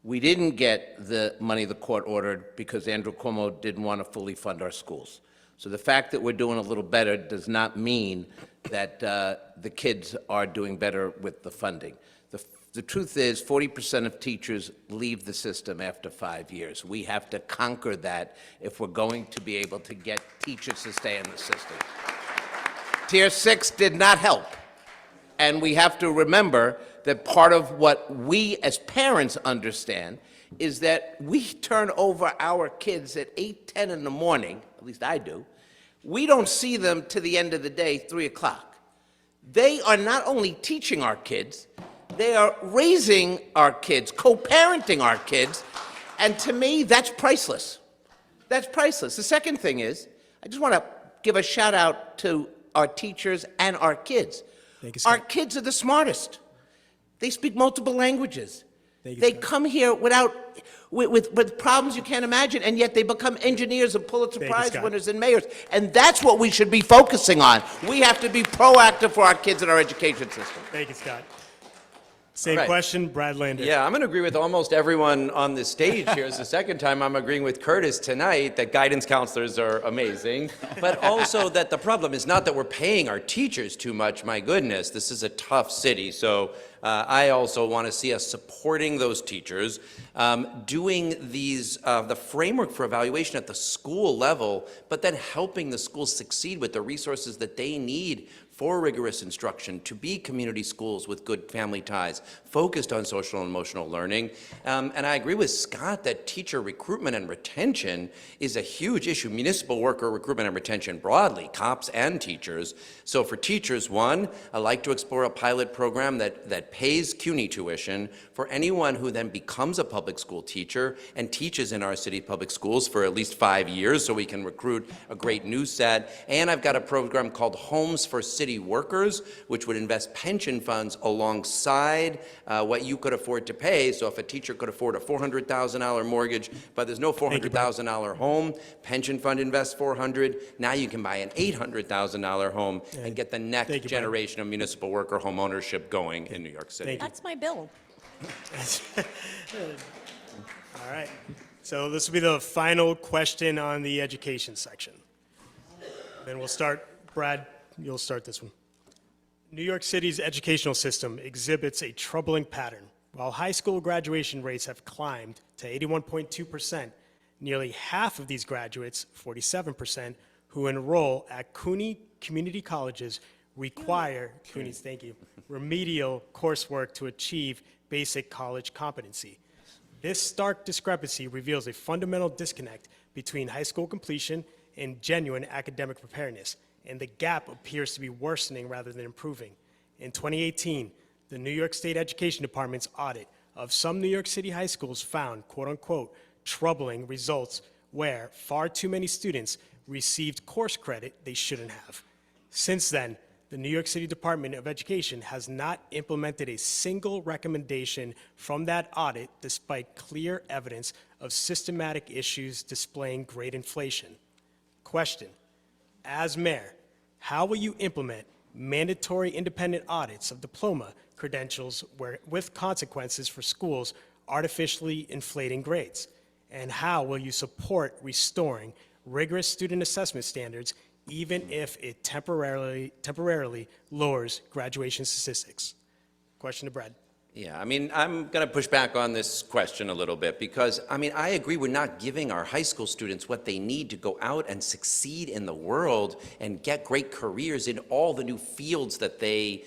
We didn't get the money the court ordered because Andrew Cuomo didn't want to fully fund our schools. So the fact that we're doing a little better does not mean that the kids are doing better with the funding. The truth is, 40% of teachers leave the system after 5 years. We have to conquer that if we're going to be able to get teachers to stay in the system. Tier 6 did not help. And we have to remember that part of what we as parents understand is that we turn over our kids at 8, 10 in the morning, at least I do. We don't see them to the end of the day, 3 o'clock. They are not only teaching our kids, they are raising our kids, co-parenting our kids, and to me, that's priceless. That's priceless. The second thing is, I just want to give a shout out to our teachers and our kids. Thank you, Scott. Our kids are the smartest. They speak multiple languages. Thank you, They Scott. come here with problems you can't imagine, and yet they become engineers and Pulitzer Thank you, Prize Scott. winners and mayors. And that's what we should be focusing on. We have to be proactive for our kids in our education system. Thank you, Scott. Same Right. question, Brad Lander. Yeah, I'm going to agree with almost everyone on the stage here. It's the second time I'm agreeing with Curtis tonight that guidance counselors are amazing, but also that the problem is not that we're paying our teachers too much. My goodness, this is a tough city. So I also want to see us supporting those teachers, doing the framework for evaluation at the school level, but then helping the schools succeed with the resources that they need for rigorous instruction, to be community schools with good family ties, focused on social and emotional learning. And I agree with Scott that teacher recruitment and retention is a huge issue, municipal worker recruitment and retention broadly, cops and teachers. So for teachers, one, I like to explore a pilot program that pays CUNY tuition for anyone who then becomes a public school teacher and teaches in our city public schools for at least 5 years so we can recruit a great new set. And I've got a program called Homes for City City workers, which would invest pension funds alongside what you could afford to pay. So if a teacher could afford a $400,000 mortgage, but there's no $400,000 home, pension fund invests $400. Now you can buy an $800,000 home and get the next Thank you, Brad. generation of municipal worker home ownership going in New York City. Thank you. That's my bill. All right. So this will be the final question on the education section. Then we'll start, Brad, you'll start this one. New York City's educational system exhibits a troubling pattern. While high school graduation rates have climbed to 81.2%, nearly half of these graduates, 47%, who enroll at CUNY community colleges require, CUNY's, thank you, remedial coursework to achieve basic college competency. This stark discrepancy reveals a fundamental disconnect between high school completion and genuine academic preparedness, and the gap appears to be worsening rather than improving. In 2018, the New York State Education Department's audit of some New York City high schools found, quote unquote, troubling results where far too many students received course credit they shouldn't have. Since then, the New York City Department of Education has not implemented a single recommendation from that audit despite clear evidence of systematic issues displaying grade inflation. Question, as mayor, how will you implement mandatory independent audits of diploma credentials with consequences for schools artificially inflating grades? And how will you support restoring rigorous student assessment standards even if it temporarily lowers graduation statistics? Question to Brad. Yeah, I mean, I'm going to push back on this question a little bit because, I mean, I agree we're not giving our high school students what they need to go out and succeed in the world and get great careers in all the new fields that they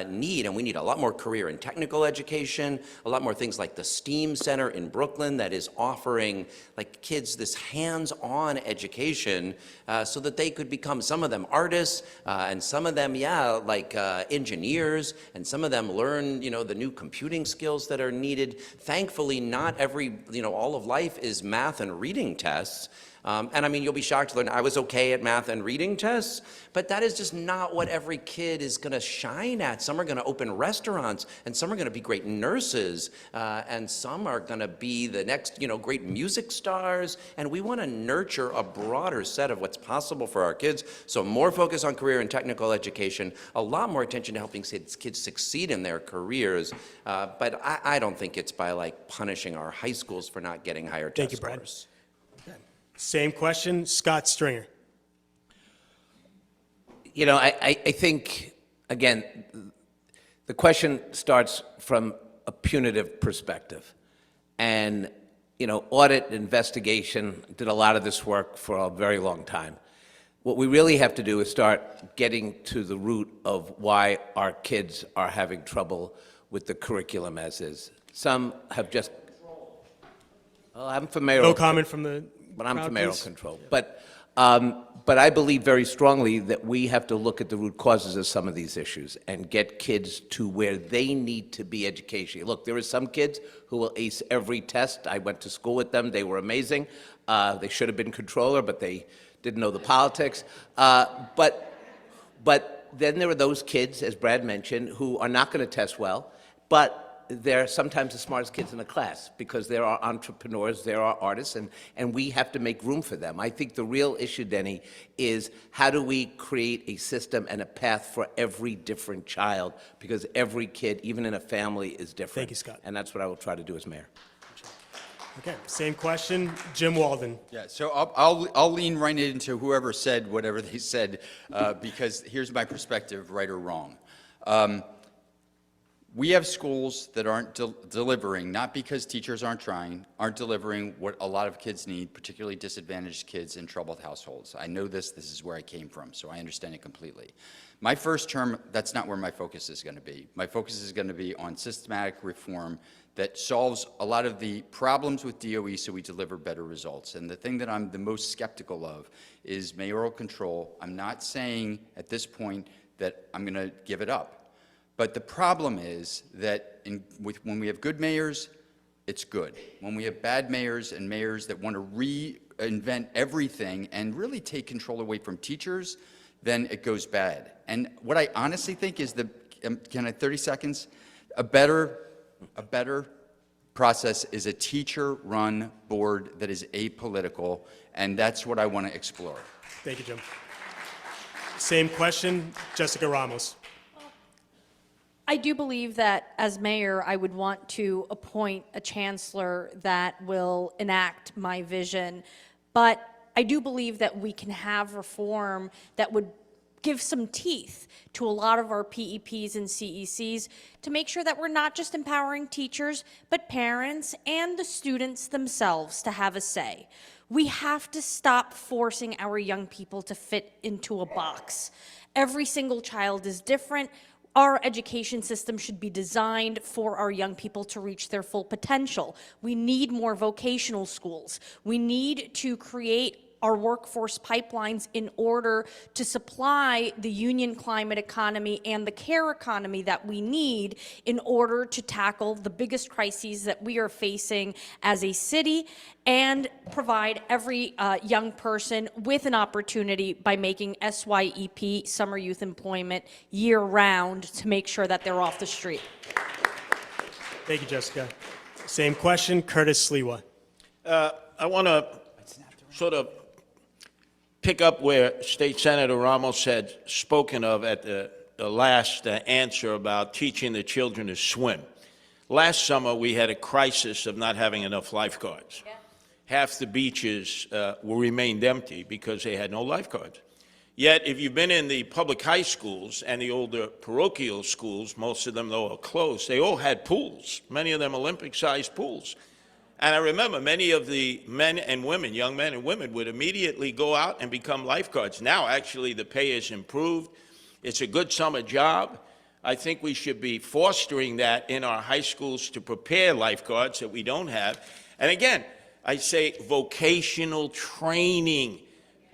need. And we need a lot more career and technical education, a lot more things like the STEAM Center in Brooklyn that is offering like kids this hands-on education so that they could become, some of them artists and some of them, like engineers, and some of them learn, the new computing skills that are needed. Thankfully, not every, all of life is math and reading tests. And I mean, you'll be shocked to learn I was okay at math and reading tests, but that is just not what every kid is going to shine at. Some are going to open restaurants, and some are going to be great nurses, and some are going to be the next, great music stars. And we want to nurture a broader set of what's possible for our kids. So more focus on career and technical education, a lot more attention to helping kids succeed in their careers. But I don't think it's by like punishing our high schools for not getting higher test Thank you, Brad. scores. Same question, Scott Stringer. I think, again, the question starts from a punitive perspective. And, audit investigation did a lot of this work for a very long time. What we really have to do is start getting to the root of why our kids are having trouble with the curriculum as is. Some have just, well, I'm for mayoral. No comment from the But I'm crowd, for mayoral please. control. But I believe very strongly that we have to look at the root causes of some of these issues and get kids to where they need to be educationally. Look, there are some kids who will ace every test. I went to school with them. They were amazing. They should have been controller, but they didn't know the politics. But then there are those kids, as Brad mentioned, who are not going to test well, but they're sometimes the smartest kids in the class because there are entrepreneurs, there are artists, and we have to make room for them. I think the real issue, Denny, is how do we create a system and a path for every different child, because every kid, even in a family, is different. Thank you, Scott. And that's what I will try to do as mayor. Okay, same question, Jim Walden. Yeah, so I'll lean right into whoever said whatever they said, because here's my perspective, right or wrong. We have schools that aren't delivering, not because teachers aren't trying, aren't delivering what a lot of kids need, particularly disadvantaged kids in troubled households. I know this is where I came from, so I understand it completely. My first term, that's not where my focus is going to be. My focus is going to be on systematic reform that solves a lot of the problems with DOE so we deliver better results. And the thing that I'm the most skeptical of is mayoral control. I'm not saying at this point that I'm going to give it up. But the problem is that when we have good mayors, it's good. When we have bad mayors and mayors that want to reinvent everything and really take control away from teachers, then it goes bad. And what I honestly think is can I 30 seconds? A better process is a teacher-run board that is apolitical, and that's what I want to explore. Thank you, Jim. Same question, Jessica Ramos. I do believe that as mayor, I would want to appoint a chancellor that will enact my vision. But I do believe that we can have reform that would give some teeth to a lot of our PEPs and CECs to make sure that we're not just empowering teachers, but parents and the students themselves to have a say. We have to stop forcing our young people to fit into a box. Every single child is different. Our education system should be designed for our young people to reach their full potential. We need more vocational schools. We need to create our workforce pipelines in order to supply the union climate economy and the care economy that we need in order to tackle the biggest crises that we are facing as a city and provide every young person with an opportunity by making SYEP, summer youth employment, year-round to make sure that they're off the street. Thank you, Jessica. Same question, Curtis Sliwa. I want to sort of pick up where State Senator Ramos had spoken of at the last answer about teaching the children to swim. Last summer, we had a crisis of not having enough lifeguards. Yeah. Half the beaches remained empty because they had no lifeguards. Yet, if you've been in the public high schools and the older parochial schools, most of them, though, are closed, they all had pools, many of them Olympic-sized pools. And I remember many of the men and women, young men and women, would immediately go out and become lifeguards. Now, actually, the pay has improved. It's a good summer job. I think we should be fostering that in our high schools to prepare lifeguards that we don't have. And again, I say vocational training.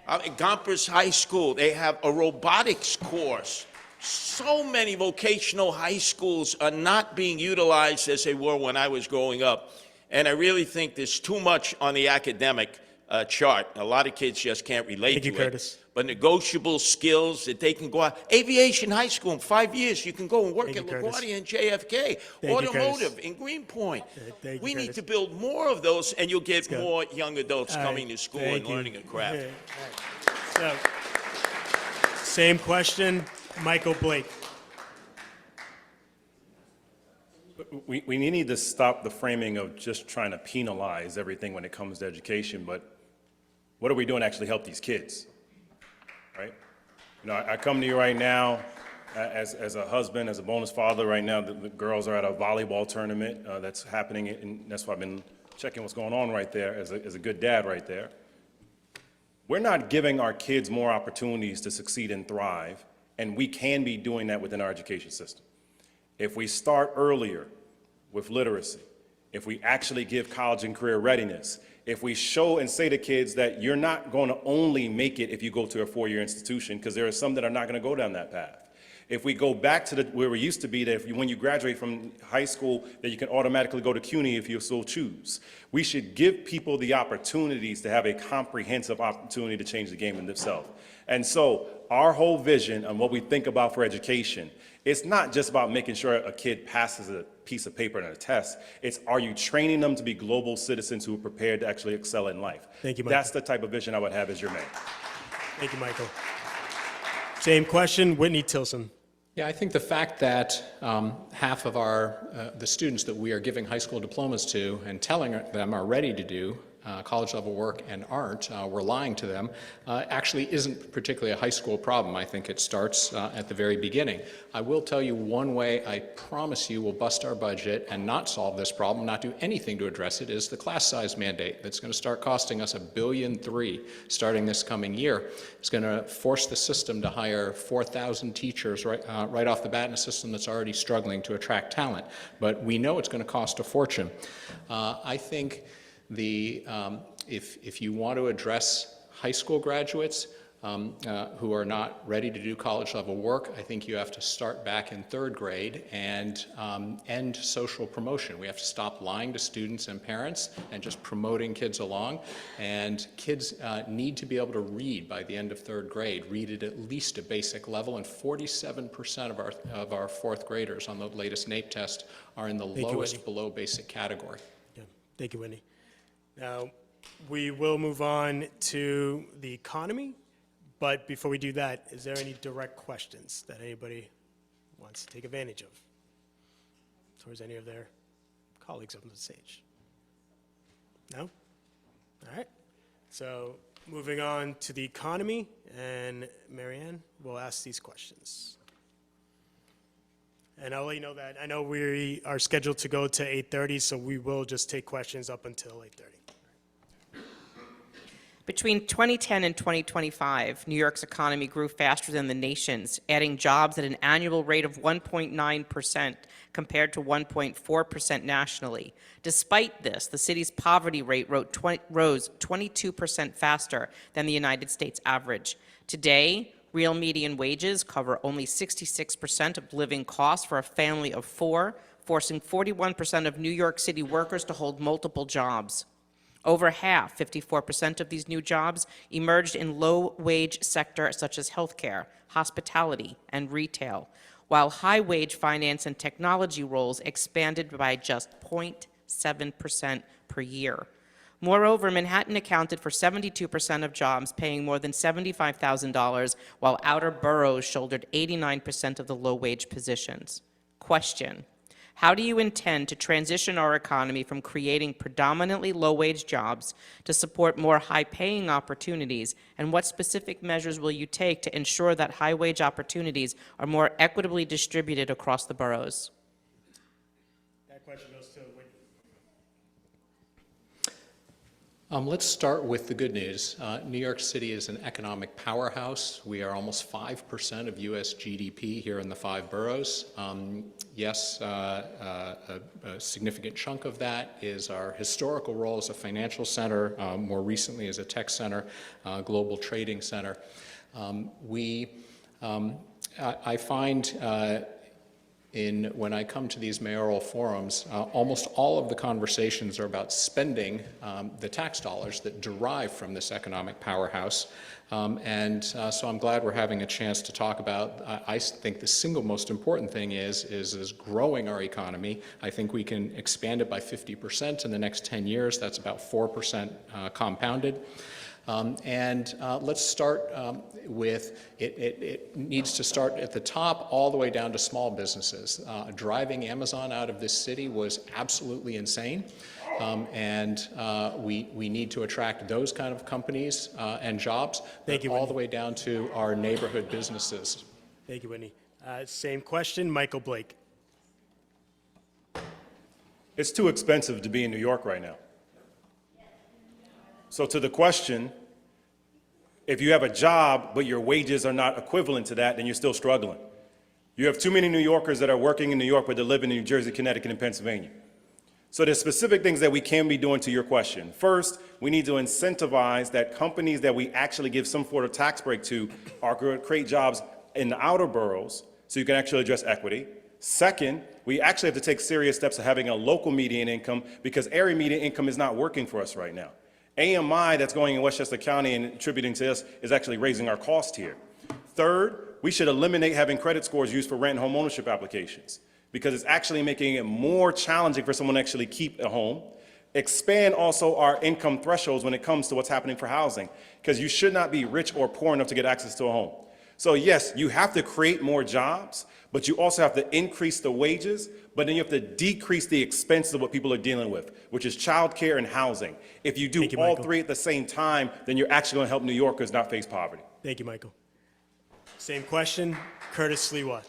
At Gompers High School, they have a robotics course. So many vocational high schools are not being utilized as they were when I was growing up. And I really think there's too much on the academic chart. A lot of kids just can't relate to it. Curtis. But negotiable skills that they can go out. Aviation high school, in 5 years, you can go and work at LaGuardia and JFK. Automotive in Greenpoint. We need to build more of those, and you'll get more young adults coming to school and learning a craft. So, same question, Michael Blake. We need to stop the framing of just trying to penalize everything when it comes to education, but what are we doing to actually help these kids, right? You know, I come to you right now as a husband, as a bonus father right now. The girls are at a volleyball tournament that's happening, and that's why I've been checking what's going on right there as a good dad right there. We're not giving our kids more opportunities to succeed and thrive, and we can be doing that within our education system. If we start earlier with literacy, if we actually give college and career readiness, if we show and say to kids that you're not going to only make it if you go to a four-year institution, because there are some that are not going to go down that path. If we go back to where we used to be, that when you graduate from high school, that you can automatically go to CUNY if you so choose. We should give people the opportunities to have a comprehensive opportunity to change the game in themselves. And so our whole vision on what we think about for education, it's not just about making sure a kid passes a piece of paper and a test. It's, are you training them to be global citizens who are prepared to actually excel in life? Thank you, Michael. That's the type of vision I would have as your mayor. Thank you, Michael. Same question, Whitney Tilson. Yeah, I think the fact that half of the students that we are giving high school diplomas to and telling them are ready to do college-level work and aren't, we're lying to them, actually isn't particularly a high school problem. I think it starts at the very beginning. I will tell you one way I promise you will bust our budget and not solve this problem, not do anything to address it, is the class size mandate that's going to start costing us $1.3 billion starting this coming year. It's going to force the system to hire 4,000 teachers right off the bat in a system that's already struggling to attract talent. But we know it's going to cost a fortune. I think if you want to address high school graduates, who are not ready to do college-level work. I think you have to start back in third grade and end social promotion. We have to stop lying to students and parents and just promoting kids along. And kids need to be able to read by the end of third grade, read at least a basic level, and 47% of our fourth graders on the latest NAEP test are in the lowest below basic category. Yeah. Thank you, Whitney. Now, we will move on to the economy, but before we do that, is there any direct questions that anybody wants to take advantage of towards any of their colleagues on the stage? No? All right. So moving on to the economy, and Marianne will ask these questions. And I'll let you know that I know we are scheduled to go to 8:30, so we will just take questions up until 8:30. Between 2010 and 2025, New York's economy grew faster than the nation's, adding jobs at an annual rate of 1.9% compared to 1.4% nationally. Despite this, the city's poverty rate rose 22% faster than the United States average. Today, real median wages cover only 66% of living costs for a family of four, forcing 41% of New York City workers to hold multiple jobs. Over half, 54% of these new jobs, emerged in low-wage sectors such as healthcare, hospitality, and retail, while high-wage finance and technology roles expanded by just 0.7% per year. Moreover, Manhattan accounted for 72% of jobs paying more than $75,000, while outer boroughs shouldered 89% of the low-wage positions. Question: how do you intend to transition our economy from creating predominantly low-wage jobs to support more high-paying opportunities, and what specific measures will you take to ensure that high-wage opportunities are more equitably distributed across the boroughs? That question goes to Whitney. Let's start with the good news. New York City is an economic powerhouse. We are almost 5% of U.S. GDP here in the 5 boroughs. Yes, a significant chunk of that is our historical role as a financial center, more recently as a tech center, global trading center. I find when I come to these mayoral forums, almost all of the conversations are about spending the tax dollars that derive from this economic powerhouse. So I'm glad we're having a chance to talk about, I think the single most important thing is growing our economy. I think we can expand it by 50% in the next 10 years. That's about 4% compounded. Let's start with, it needs to start at the top all the way down to small businesses. Driving Amazon out of this city was absolutely insane. We need to attract those kind of companies and jobs, Thank you, all the way down to our neighborhood businesses. Thank you, Whitney. Same question, Michael Blake. It's too expensive to be in New York right now. So to the question, if you have a job but your wages are not equivalent to that, then you're still struggling. You have too many New Yorkers that are working in New York but they're living in New Jersey, Connecticut, and Pennsylvania. So there's specific things that we can be doing to your question. First, we need to incentivize that companies that we actually give some sort of tax break to are going to create jobs in the outer boroughs so you can actually address equity. Second, we actually have to take serious steps of having a local median income because area median income is not working for us right now. AMI that's going in Westchester County and attributing to us is actually raising our cost here. Third, we should eliminate having credit scores used for rent and home ownership applications because it's actually making it more challenging for someone to actually keep a home. Expand also our income thresholds when it comes to what's happening for housing because you should not be rich or poor enough to get access to a home. So yes, you have to create more jobs, but you also have to increase the wages, but then you have to decrease the expenses of what people are dealing with, which is childcare and housing. If you do all three at the same time, then you're actually going to help New Yorkers not face poverty. Thank you, Michael. Same question, Curtis Sliwa.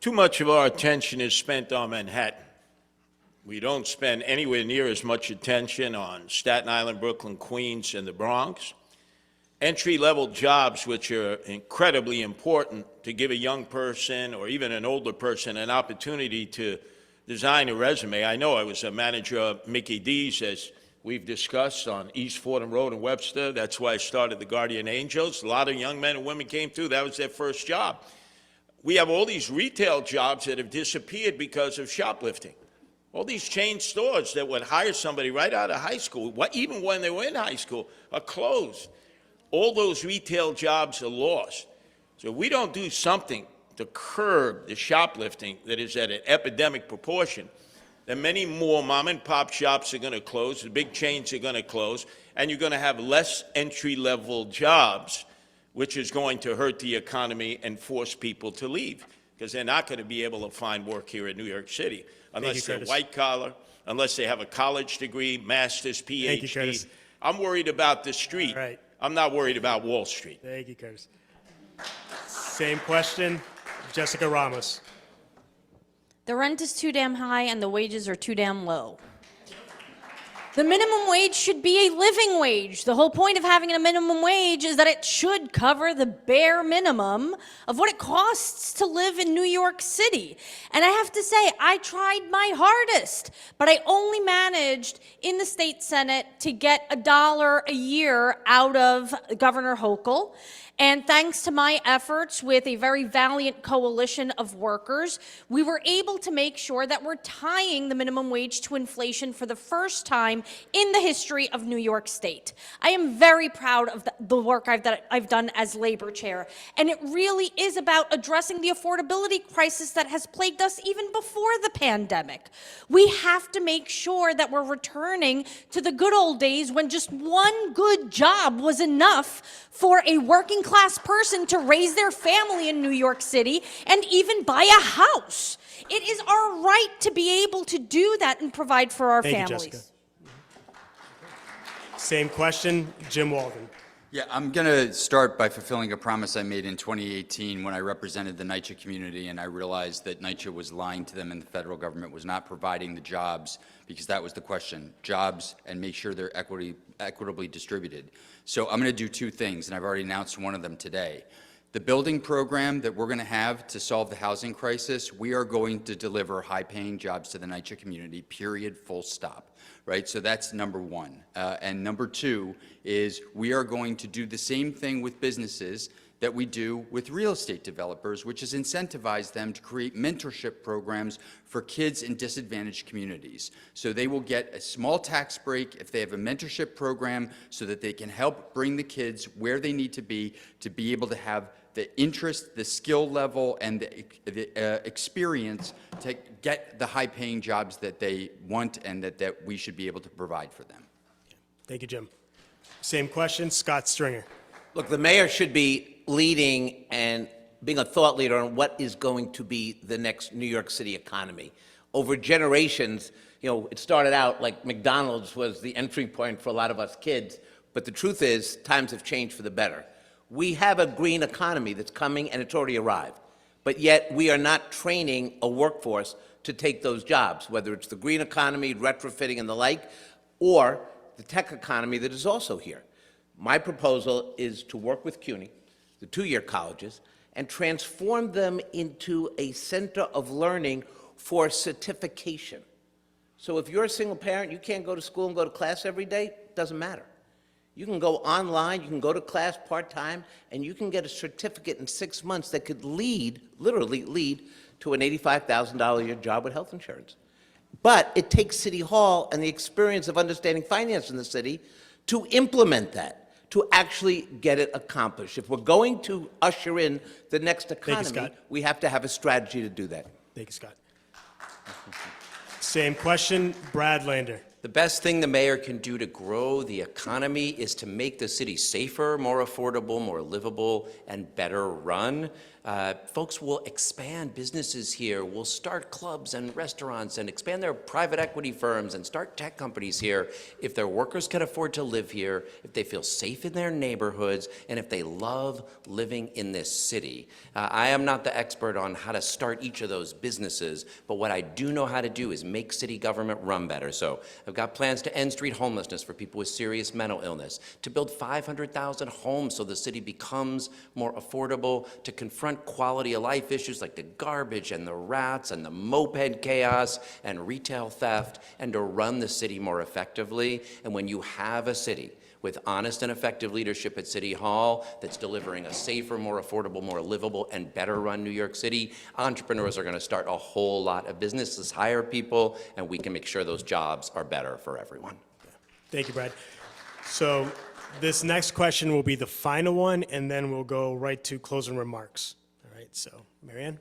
Too much of our attention is spent on Manhattan. We don't spend anywhere near as much attention on Staten Island, Brooklyn, Queens, and the Bronx. Entry-level jobs, which are incredibly important to give a young person or even an older person an opportunity to design a resume. I know I was a manager of Mickey D's as we've discussed on East Fordham Road in Webster. That's why I started the Guardian Angels. A lot of young men and women came through. That was their first job. We have all these retail jobs that have disappeared because of shoplifting. All these chain stores that would hire somebody right out of high school, even when they were in high school, are closed. All those retail jobs are lost. So if we don't do something to curb the shoplifting that is at an epidemic proportion, then many more mom and pop shops are going to close, the big chains are going to close, and you're going to have less entry-level jobs, which is going to hurt the economy and force people to leave, because they're not going to be able to find work here in New York City unless they're white collar, unless they have a college degree, master's, PhD. Thank you, Curtis. I'm worried about the street. All right. I'm not worried about Wall Street. Thank you, Curtis. Same question, Jessica Ramos. The rent is too damn high and the wages are too damn low. The minimum wage should be a living wage. The whole point of having a minimum wage is that it should cover the bare minimum of what it costs to live in New York City. And I have to say, I tried my hardest, but I only managed in the state Senate to get $1 a year out of Governor Hochul. And thanks to my efforts with a very valiant coalition of workers, we were able to make sure that we're tying the minimum wage to inflation for the first time in the history of New York State. I am very proud of the work I've done as labor chair, and it really is about addressing the affordability crisis that has plagued us even before the pandemic. We have to make sure that we're returning to the good old days when just one good job was enough for a working class person to raise their family in New York City and even buy a house. It is our right to be able to do that and provide for our Thank you, families. Jessica. Same question, Jim Walden. Yeah, I'm going to start by fulfilling a promise I made in 2018 when I represented the NYCHA community, and I realized that NYCHA was lying to them and the federal government was not providing the jobs, because that was the question, jobs and make sure they're equitably distributed. So I'm going to do two things, and I've already announced one of them today. The building program that we're going to have to solve the housing crisis, we are going to deliver high-paying jobs to the NYCHA community, period, full stop. Right, so that's number one. And number two is we are going to do the same thing with businesses that we do with real estate developers, which is incentivize them to create mentorship programs for kids in disadvantaged communities. So they will get a small tax break if they have a mentorship program so that they can help bring the kids where they need to be able to have the interest, the skill level, and the experience to get the high-paying jobs that they want and that we should be able to provide for them. Thank you, Jim. Same question, Scott Stringer. Look, the mayor should be leading and being a thought leader on what is going to be the next New York City economy. Over generations, you know, it started out like McDonald's was the entry point for a lot of us kids, but the truth is times have changed for the better. We have a green economy that's coming and it's already arrived, but yet we are not training a workforce to take those jobs, whether it's the green economy, retrofitting and the like, or the tech economy that is also here. My proposal is to work with CUNY, the two-year colleges, and transform them into a center of learning for certification. So if you're a single parent, you can't go to school and go to class every day, it doesn't matter. You can go online, you can go to class part-time, and you can get a certificate in 6 months that could lead, literally lead, to an $85,000 a year job with health insurance. But it takes City Hall and the experience of understanding finance in the city to implement that, to actually get it accomplished. If we're going to usher in the next economy, we have to have a strategy to do that. Thank you, Scott. Same question, Brad Lander. The best thing the mayor can do to grow the economy is to make the city safer, more affordable, more livable, and better run. Folks will expand businesses here, will start clubs and restaurants and expand their private equity firms and start tech companies here if their workers can afford to live here, if they feel safe in their neighborhoods, and if they love living in this city. I am not the expert on how to start each of those businesses, but what I do know how to do is make city government run better. So I've got plans to end street homelessness for people with serious mental illness, to build 500,000 homes so the city becomes more affordable, to confront confront quality of life issues like the garbage and the rats and the moped chaos and retail theft, and to run the city more effectively. And when you have a city with honest and effective leadership at City Hall that's delivering a safer, more affordable, more livable, and better run New York City, entrepreneurs are going to start a whole lot of businesses, hire people, and we can make sure those jobs are better for everyone. Thank you, Brad. So this next question will be the final one, and then we'll go right to closing remarks. All right, so Marianne?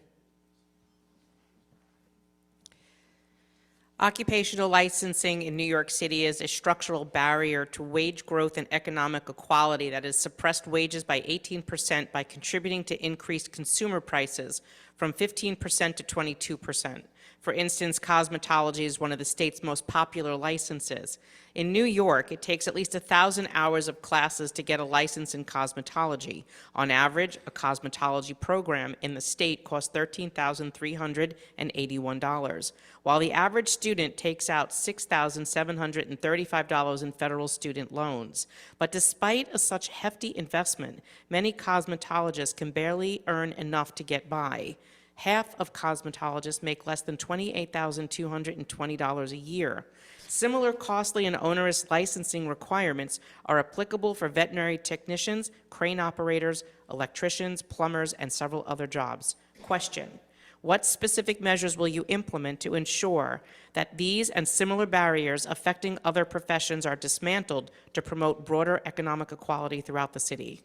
Occupational licensing in New York City is a structural barrier to wage growth and economic equality that has suppressed wages by 18% by contributing to increased consumer prices from 15% to 22%. For instance, cosmetology is one of the state's most popular licenses. In New York, it takes at least 1,000 hours of classes to get a license in cosmetology. On average, a cosmetology program in the state costs $13,381, while the average student takes out $6,735 in federal student loans. But despite such hefty investment, many cosmetologists can barely earn enough to get by. Half of cosmetologists make less than $28,220 a year. Similar costly and onerous licensing requirements are applicable for veterinary technicians, crane operators, electricians, plumbers, and several other jobs. Question: what specific measures will you implement to ensure that these and similar barriers affecting other professions are dismantled to promote broader economic equality throughout the city?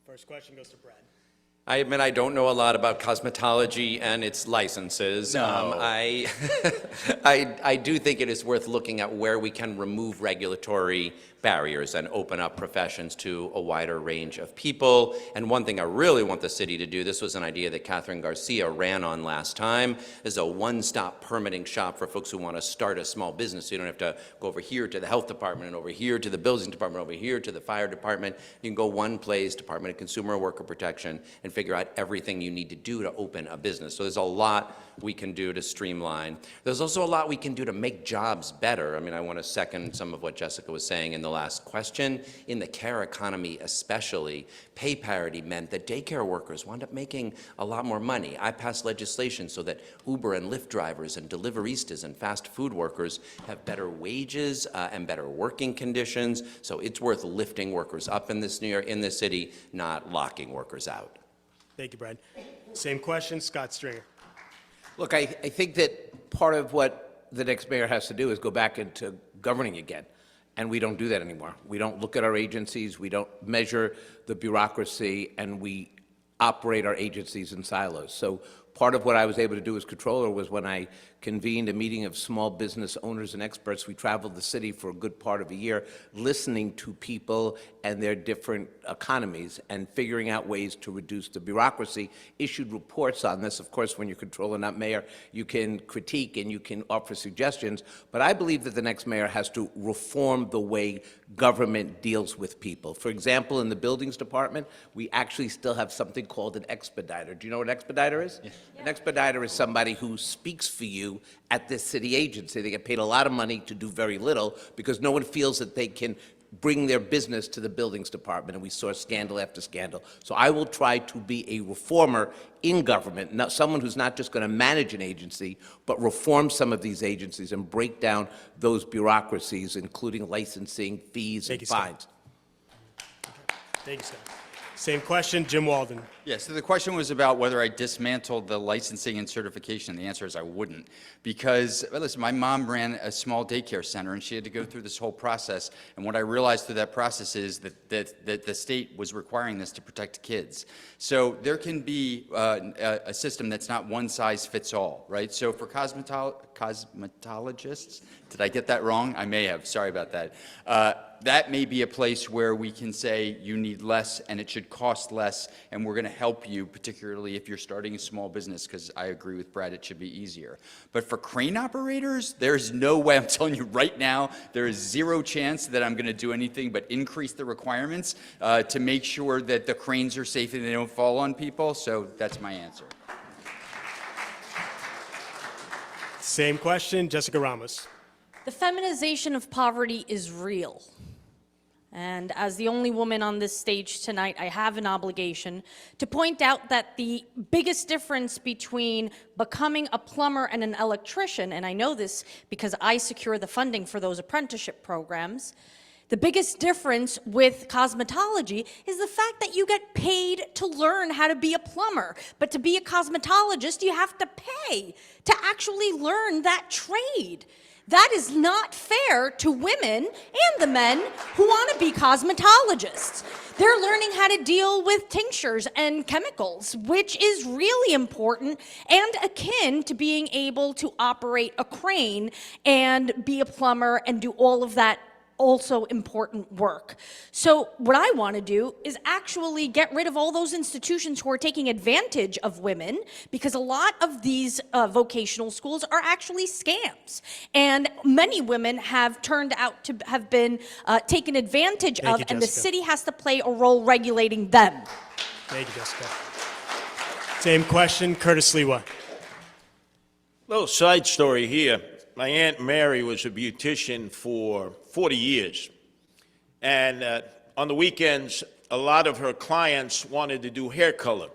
First question goes to Brad. I admit I don't know a lot about cosmetology and its licenses. No. I do think it is worth looking at where we can remove regulatory barriers and open up professions to a wider range of people. And one thing I really want the city to do, this was an idea that Catherine Garcia ran on last time, is a one-stop permitting shop for folks who want to start a small business. So you don't have to go over here to the health department and over here to the building department, over here to the fire department. You can go one place, Department of Consumer and Worker Protection, and figure out everything you need to do to open a business. So there's a lot we can do to streamline. There's also a lot we can do to make jobs better. I mean, I want to second some of what Jessica was saying in the last question. In the care economy especially, pay parity meant that daycare workers wound up making a lot more money. I passed legislation so that Uber and Lyft drivers and deliveristas and fast food workers have better wages and better working conditions. So it's worth lifting workers up in this city, not locking workers out. Thank you, Brad. Same question, Scott Stringer. Look, I think that part of what the next mayor has to do is go back into governing again. And we don't do that anymore. We don't look at our agencies, we don't measure the bureaucracy, and we operate our agencies in silos. So part of what I was able to do as controller was when I convened a meeting of small business owners and experts, we traveled the city for a good part of a year, listening to people and their different economies and figuring out ways to reduce the bureaucracy, issued reports on this. Of course, when you're controller, not mayor, you can critique and you can offer suggestions, but I believe that the next mayor has to reform the way government deals with people. For example, in the buildings department, we actually still have something called an expediter. Do you know what an expediter is? Yes. An expediter is somebody who speaks for you at this city agency. They get paid a lot of money to do very little because no one feels that they can bring their business to the buildings department, and we saw scandal after scandal. So I will try to be a reformer in government, not someone who's not just going to manage an agency, but reform some of these agencies and break down those bureaucracies, including licensing, fees, and fines. Thank you, Scott. Same question, Jim Walden. Yeah, so the question was about whether I dismantled the licensing and certification. The answer is I wouldn't. Because, well, listen, my mom ran a small daycare center, and she had to go through this whole process. And what I realized through that process is that the state was requiring this to protect kids. So there can be a system that's not one size fits all, right? So for cosmetologists, did I get that wrong? I may have. Sorry about that. That may be a place where we can say you need less and it should cost less, and we're going to help you, particularly if you're starting a small business, because I agree with Brad, it should be easier. But for crane operators, there's no way, I'm telling you right now, there is zero chance that I'm going to do anything but increase the requirements to make sure that the cranes are safe and they don't fall on people, so that's my answer. Same question, Jessica Ramos. The feminization of poverty is real. And as the only woman on this stage tonight, I have an obligation to point out that the biggest difference between becoming a plumber and an electrician, and I know this because I secure the funding for those apprenticeship programs, the biggest difference with cosmetology is the fact that you get paid to learn how to be a plumber. But to be a cosmetologist, you have to pay to actually learn that trade. That is not fair to women and the men who want to be cosmetologists. They're learning how to deal with tinctures and chemicals, which is really important and akin to being able to operate a crane and be a plumber and do all of that also important work. So what I want to do is actually get rid of all those institutions who are taking advantage of women, because a lot of these vocational schools are actually scams. And many women have turned out to have been taken advantage of, and the Jessica. city has to play a role regulating them. Thank you, Jessica. Same question, Curtis Lewa. Little side story here. My Aunt Mary was a beautician for 40 years. And on the weekends, a lot of her clients wanted to do hair color.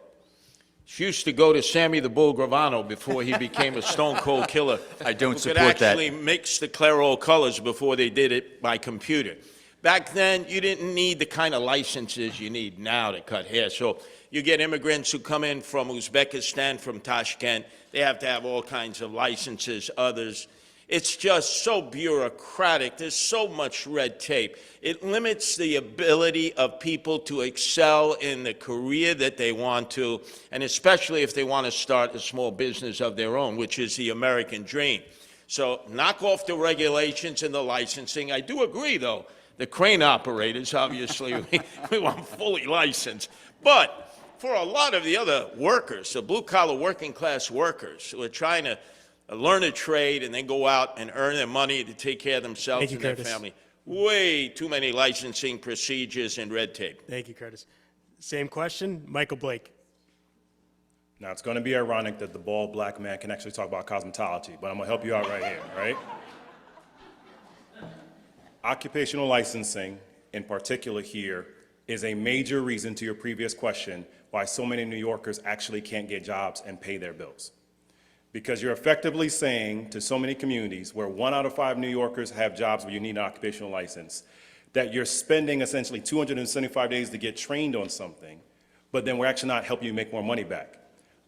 She used to go to Sammy the Bull Gravano before he became a stone cold killer. I don't who support could that. actually mix the Clairol colors before they did it by computer. Back then, you didn't need the kind of licenses you need now to cut hair. So you get immigrants who come in from Uzbekistan, from Tashkent. They have to have all kinds of licenses, others. It's just so bureaucratic. There's so much red tape. It limits the ability of people to excel in the career that they want to, and especially if they want to start a small business of their own, which is the American dream. So knock off the regulations and the licensing. I do agree, though, the crane operators, obviously, we want fully licensed. But for a lot of the other workers, the blue-collar working-class workers who are trying to learn a trade and then go out and earn their money to take care of themselves Thank you, and their Curtis. family. Way too many licensing procedures and red tape. Thank you, Curtis. Same question, Michael Blake. Now, it's going to be ironic that the bald black man can actually talk about cosmetology, but I'm going to help you out right here, right? Occupational licensing, in particular here, is a major reason to your previous question why so many New Yorkers actually can't get jobs and pay their bills. Because you're effectively saying to so many communities where 1 out of 5 New Yorkers have jobs where you need an occupational license, that you're spending essentially 275 days to get trained on something, but then we're actually not helping you make more money back.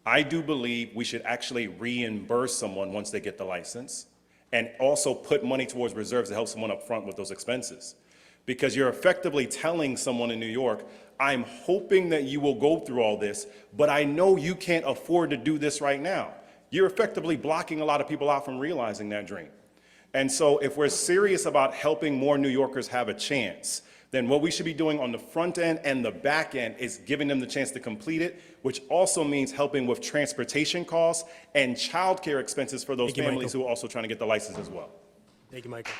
I do believe we should actually reimburse someone once they get the license, and also put money towards reserves to help someone up front with those expenses. Because you're effectively telling someone in New York, I'm hoping that you will go through all this, but I know you can't afford to do this right now. You're effectively blocking a lot of people out from realizing that dream. And so if we're serious about helping more New Yorkers have a chance, then what we should be doing on the front end and the back end is giving them the chance to complete it, which also means helping with transportation costs and childcare expenses for those Thank you, families Michael. who are also trying to get the license as well. Thank you, Michael.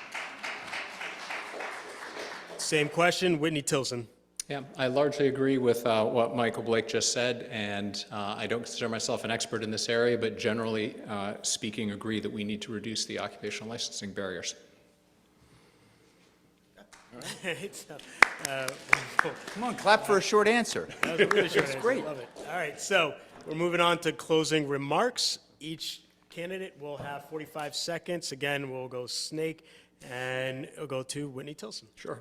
Same question, Whitney Tilson. Yeah, I largely agree with what Michael Blake just said, and I don't consider myself an expert in this area, but generally speaking, agree that we need to reduce the occupational licensing barriers. Come on, clap for a short answer. That was a really short That's answer. great. Love it. All right, so we're moving on to closing remarks. Each candidate will have 45 seconds. Again, we'll go snake, and we'll go to Whitney Tilson. Sure.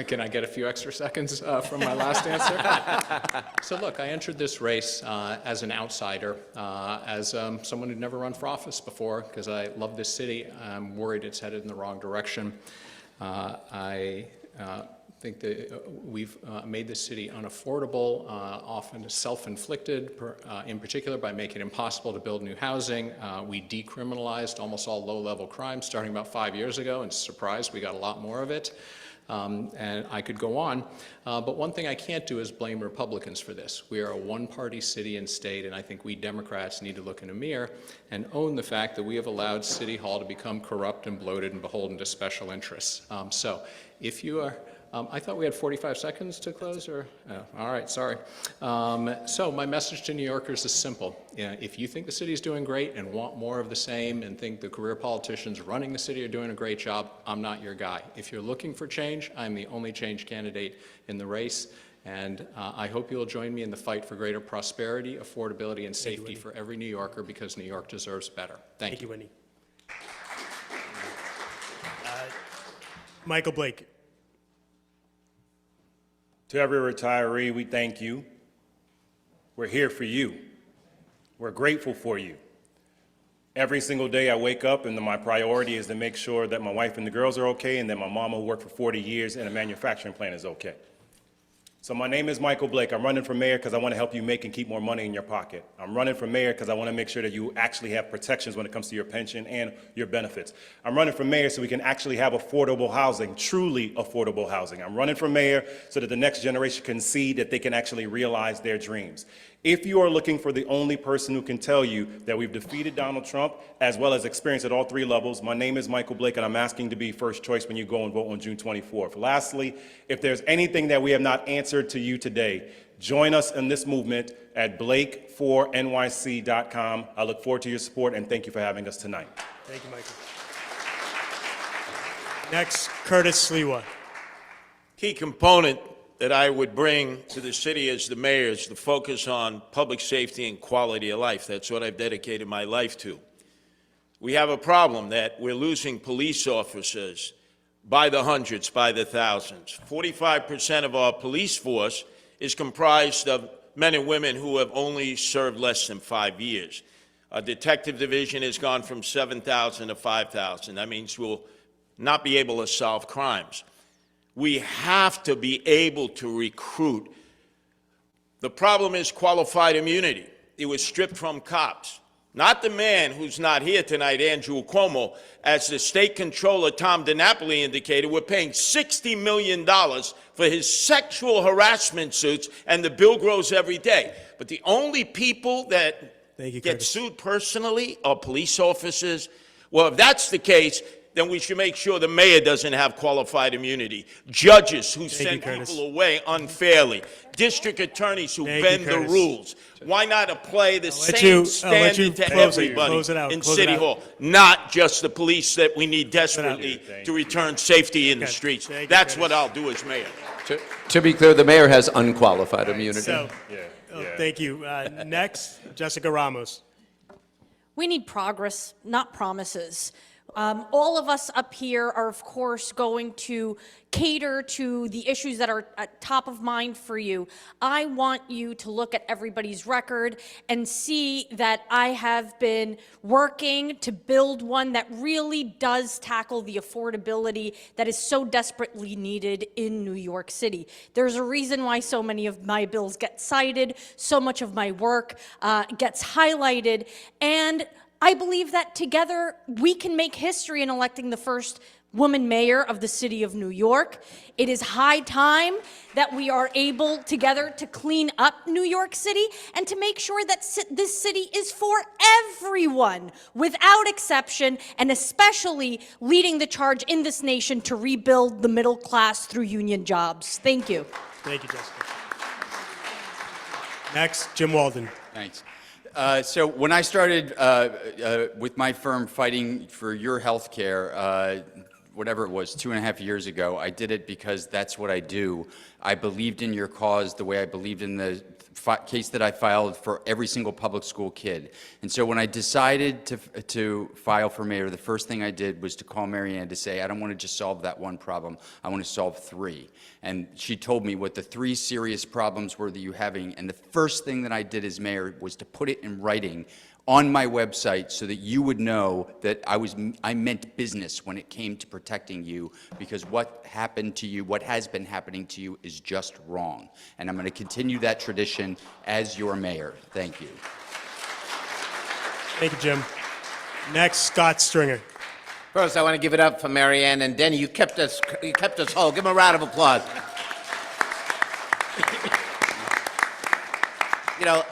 Can I get a few extra seconds from my last answer? So look, I entered this race as an outsider, as someone who'd never run for office before, because I love this city. I'm worried it's headed in the wrong direction. I think that we've made this city unaffordable, often self-inflicted, in particular by making it impossible to build new housing. We decriminalized almost all low-level crime starting about 5 years ago, and surprised we got a lot more of it. And I could go on, but one thing I can't do is blame Republicans for this. We are a one-party city and state, and I think we Democrats need to look in a mirror and own the fact that we have allowed City Hall to become corrupt and bloated and beholden to special interests. So if you are I thought we had 45 seconds to close, or? Oh, all right, sorry. So my message to New Yorkers is simple. If you think the city is doing great and want more of the same and think the career politicians running the city are doing a great job, I'm not your guy. If you're looking for change, I'm the only change candidate in the race. And I hope you'll join me in the fight for greater prosperity, affordability, and safety for every New Yorker, because New York deserves better. Thank you. Thank you, Wendy. Michael Blake. To every retiree, we thank you. We're here for you. We're grateful for you. Every single day I wake up and my priority is to make sure that my wife and the girls are okay and that my mama who worked for 40 years in a manufacturing plant is okay. So my name is Michael Blake. I'm running for mayor because I want to help you make and keep more money in your pocket. I'm running for mayor because I want to make sure that you actually have protections when it comes to your pension and your benefits. I'm running for mayor so we can actually have affordable housing, truly affordable housing. I'm running for mayor so that the next generation can see that they can actually realize their dreams. If you are looking for the only person who can tell you that we've defeated Donald Trump, as well as experienced at all three levels, my name is Michael Blake, and I'm asking to be first choice when you go and vote on June 24th. Lastly, if there's anything that we have not answered to you today, join us in this movement at blake4nyc.com. I look forward to your support, and thank you for having us tonight. Thank you, Michael. Next, Curtis Sliwa. Key component that I would bring to the city as the mayor is the focus on public safety and quality of life. That's what I've dedicated my life to. We have a problem that we're losing police officers by the hundreds, by the thousands. 45% of our police force is comprised of men and women who have only served less than 5 years. Our detective division has gone from 7,000 to 5,000. That means we'll not be able to solve crimes. We have to be able to recruit. The problem is qualified immunity. It was stripped from cops. Not the man who's not here tonight, Andrew Cuomo. As the state controller, Tom DiNapoli, indicated, we're paying $60 million for his sexual harassment suits, and the bill grows every day. But the only people that get sued personally are police officers. Well, if that's the case, then we should make sure the mayor doesn't have qualified immunity. Judges who send people away unfairly. District attorneys who bend the rules. Why not apply the same standard to everybody in City Hall? Not just the police that we need desperately to return safety in the streets. That's what I'll do as mayor. To be clear, the mayor has unqualified immunity. So, thank you. Next, Jessica Ramos. We need progress, not promises. All of us up here are, of course, going to cater to the issues that are at top of mind for you. I want you to look at everybody's record and see that I have been working to build one that really does tackle the affordability that is so desperately needed in New York City. There's a reason why so many of my bills get cited, so much of my work gets highlighted, and I believe that together we can make history in electing the first woman mayor of the city of New York. It is high time that we are able together to clean up New York City and to make sure that this city is for everyone without exception, and especially leading the charge in this nation to rebuild the middle class through union jobs. Thank you. Thank you, Jessica. Next, Jim Walden. Thanks. So when I started with my firm fighting for your health care, whatever it was, 2.5 years ago, I did it because that's what I do. I believed in your cause the way I believed in the case that I filed for every single public school kid. And so when I decided to file for mayor, the first thing I did was to call Marianne to say, I don't want to just solve that one problem, I want to solve 3. And she told me what the 3 serious problems were that you're having, and the first thing that I did as mayor was to put it in writing on my website so that you would know that I meant business when it came to protecting you, because what happened to you, what has been happening to you, is just wrong. And I'm going to continue that tradition as your mayor. Thank you. Thank you, Jim. Next, Scott Stringer. First, I want to give it up for Marianne and Denny. You kept us whole. Give them a round of applause. You know,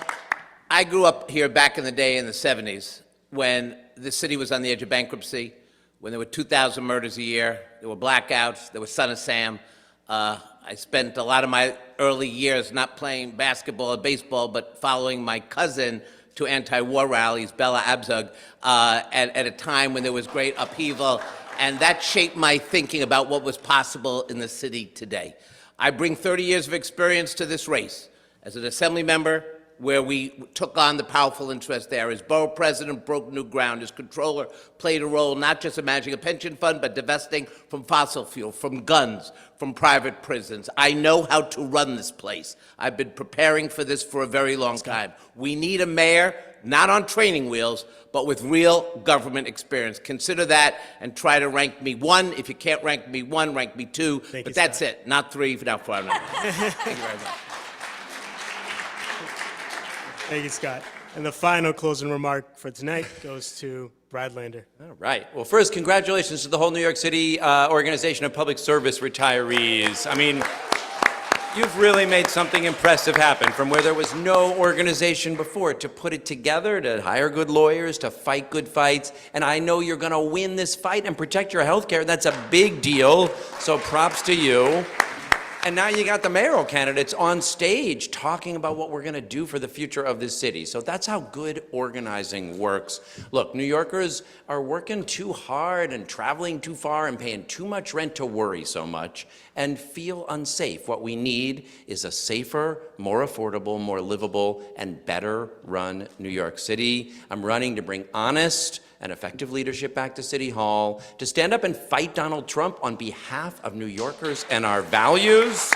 I grew up here back in the day in the 70s when the city was on the edge of bankruptcy, when there were 2,000 murders a year, there were blackouts, there was Son of Sam. I spent a lot of my early years not playing basketball or baseball, but following my cousin to anti-war rallies, Bella Abzug, at a time when there was great upheaval, and that shaped my thinking about what was possible in the city today. I bring 30 years of experience to this race. As an assembly member, where we took on the powerful interest there. As borough president, broke new ground. As controller, played a role not just in managing a pension fund, but divesting from fossil fuel, from guns, from private prisons. I know how to run this place. I've been preparing for this for a very long time. We need a mayor, not on training wheels, but with real government experience. Consider that and try to rank me 1. If you can't rank me 1, rank me 2. But that's it, not 3, not 4. Thank you very much. Thank you, Scott. And the final closing remark for tonight goes to Brad Lander. All right. Well, first, congratulations to the whole New York City Organization of Public Service retirees. I mean, you've really made something impressive happen, from where there was no organization before, to put it together, to hire good lawyers, to fight good fights. And I know you're going to win this fight and protect your health care. That's a big deal. So props to you. And now you got the mayoral candidates on stage talking about what we're going to do for the future of this city. So that's how good organizing works. Look, New Yorkers are working too hard and traveling too far and paying too much rent to worry so much and feel unsafe. What we need is a safer, more affordable, more livable, and better run New York City. I'm running to bring honest and effective leadership back to City Hall, to stand up and fight Donald Trump on behalf of New Yorkers and our values.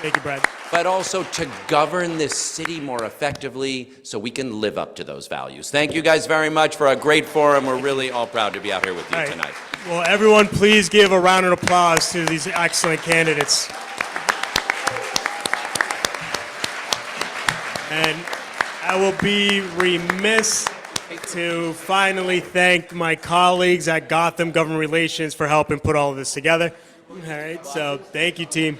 Thank you, Brad. But also to govern this city more effectively so we can live up to those values. Thank you guys very much for a great forum. We're really all proud to be out here with you All right. tonight. Well, everyone, please give a round of applause to these excellent candidates. And I will be remiss to finally thank my colleagues at Gotham Government Relations for helping put all of this together. All right, so thank you, team.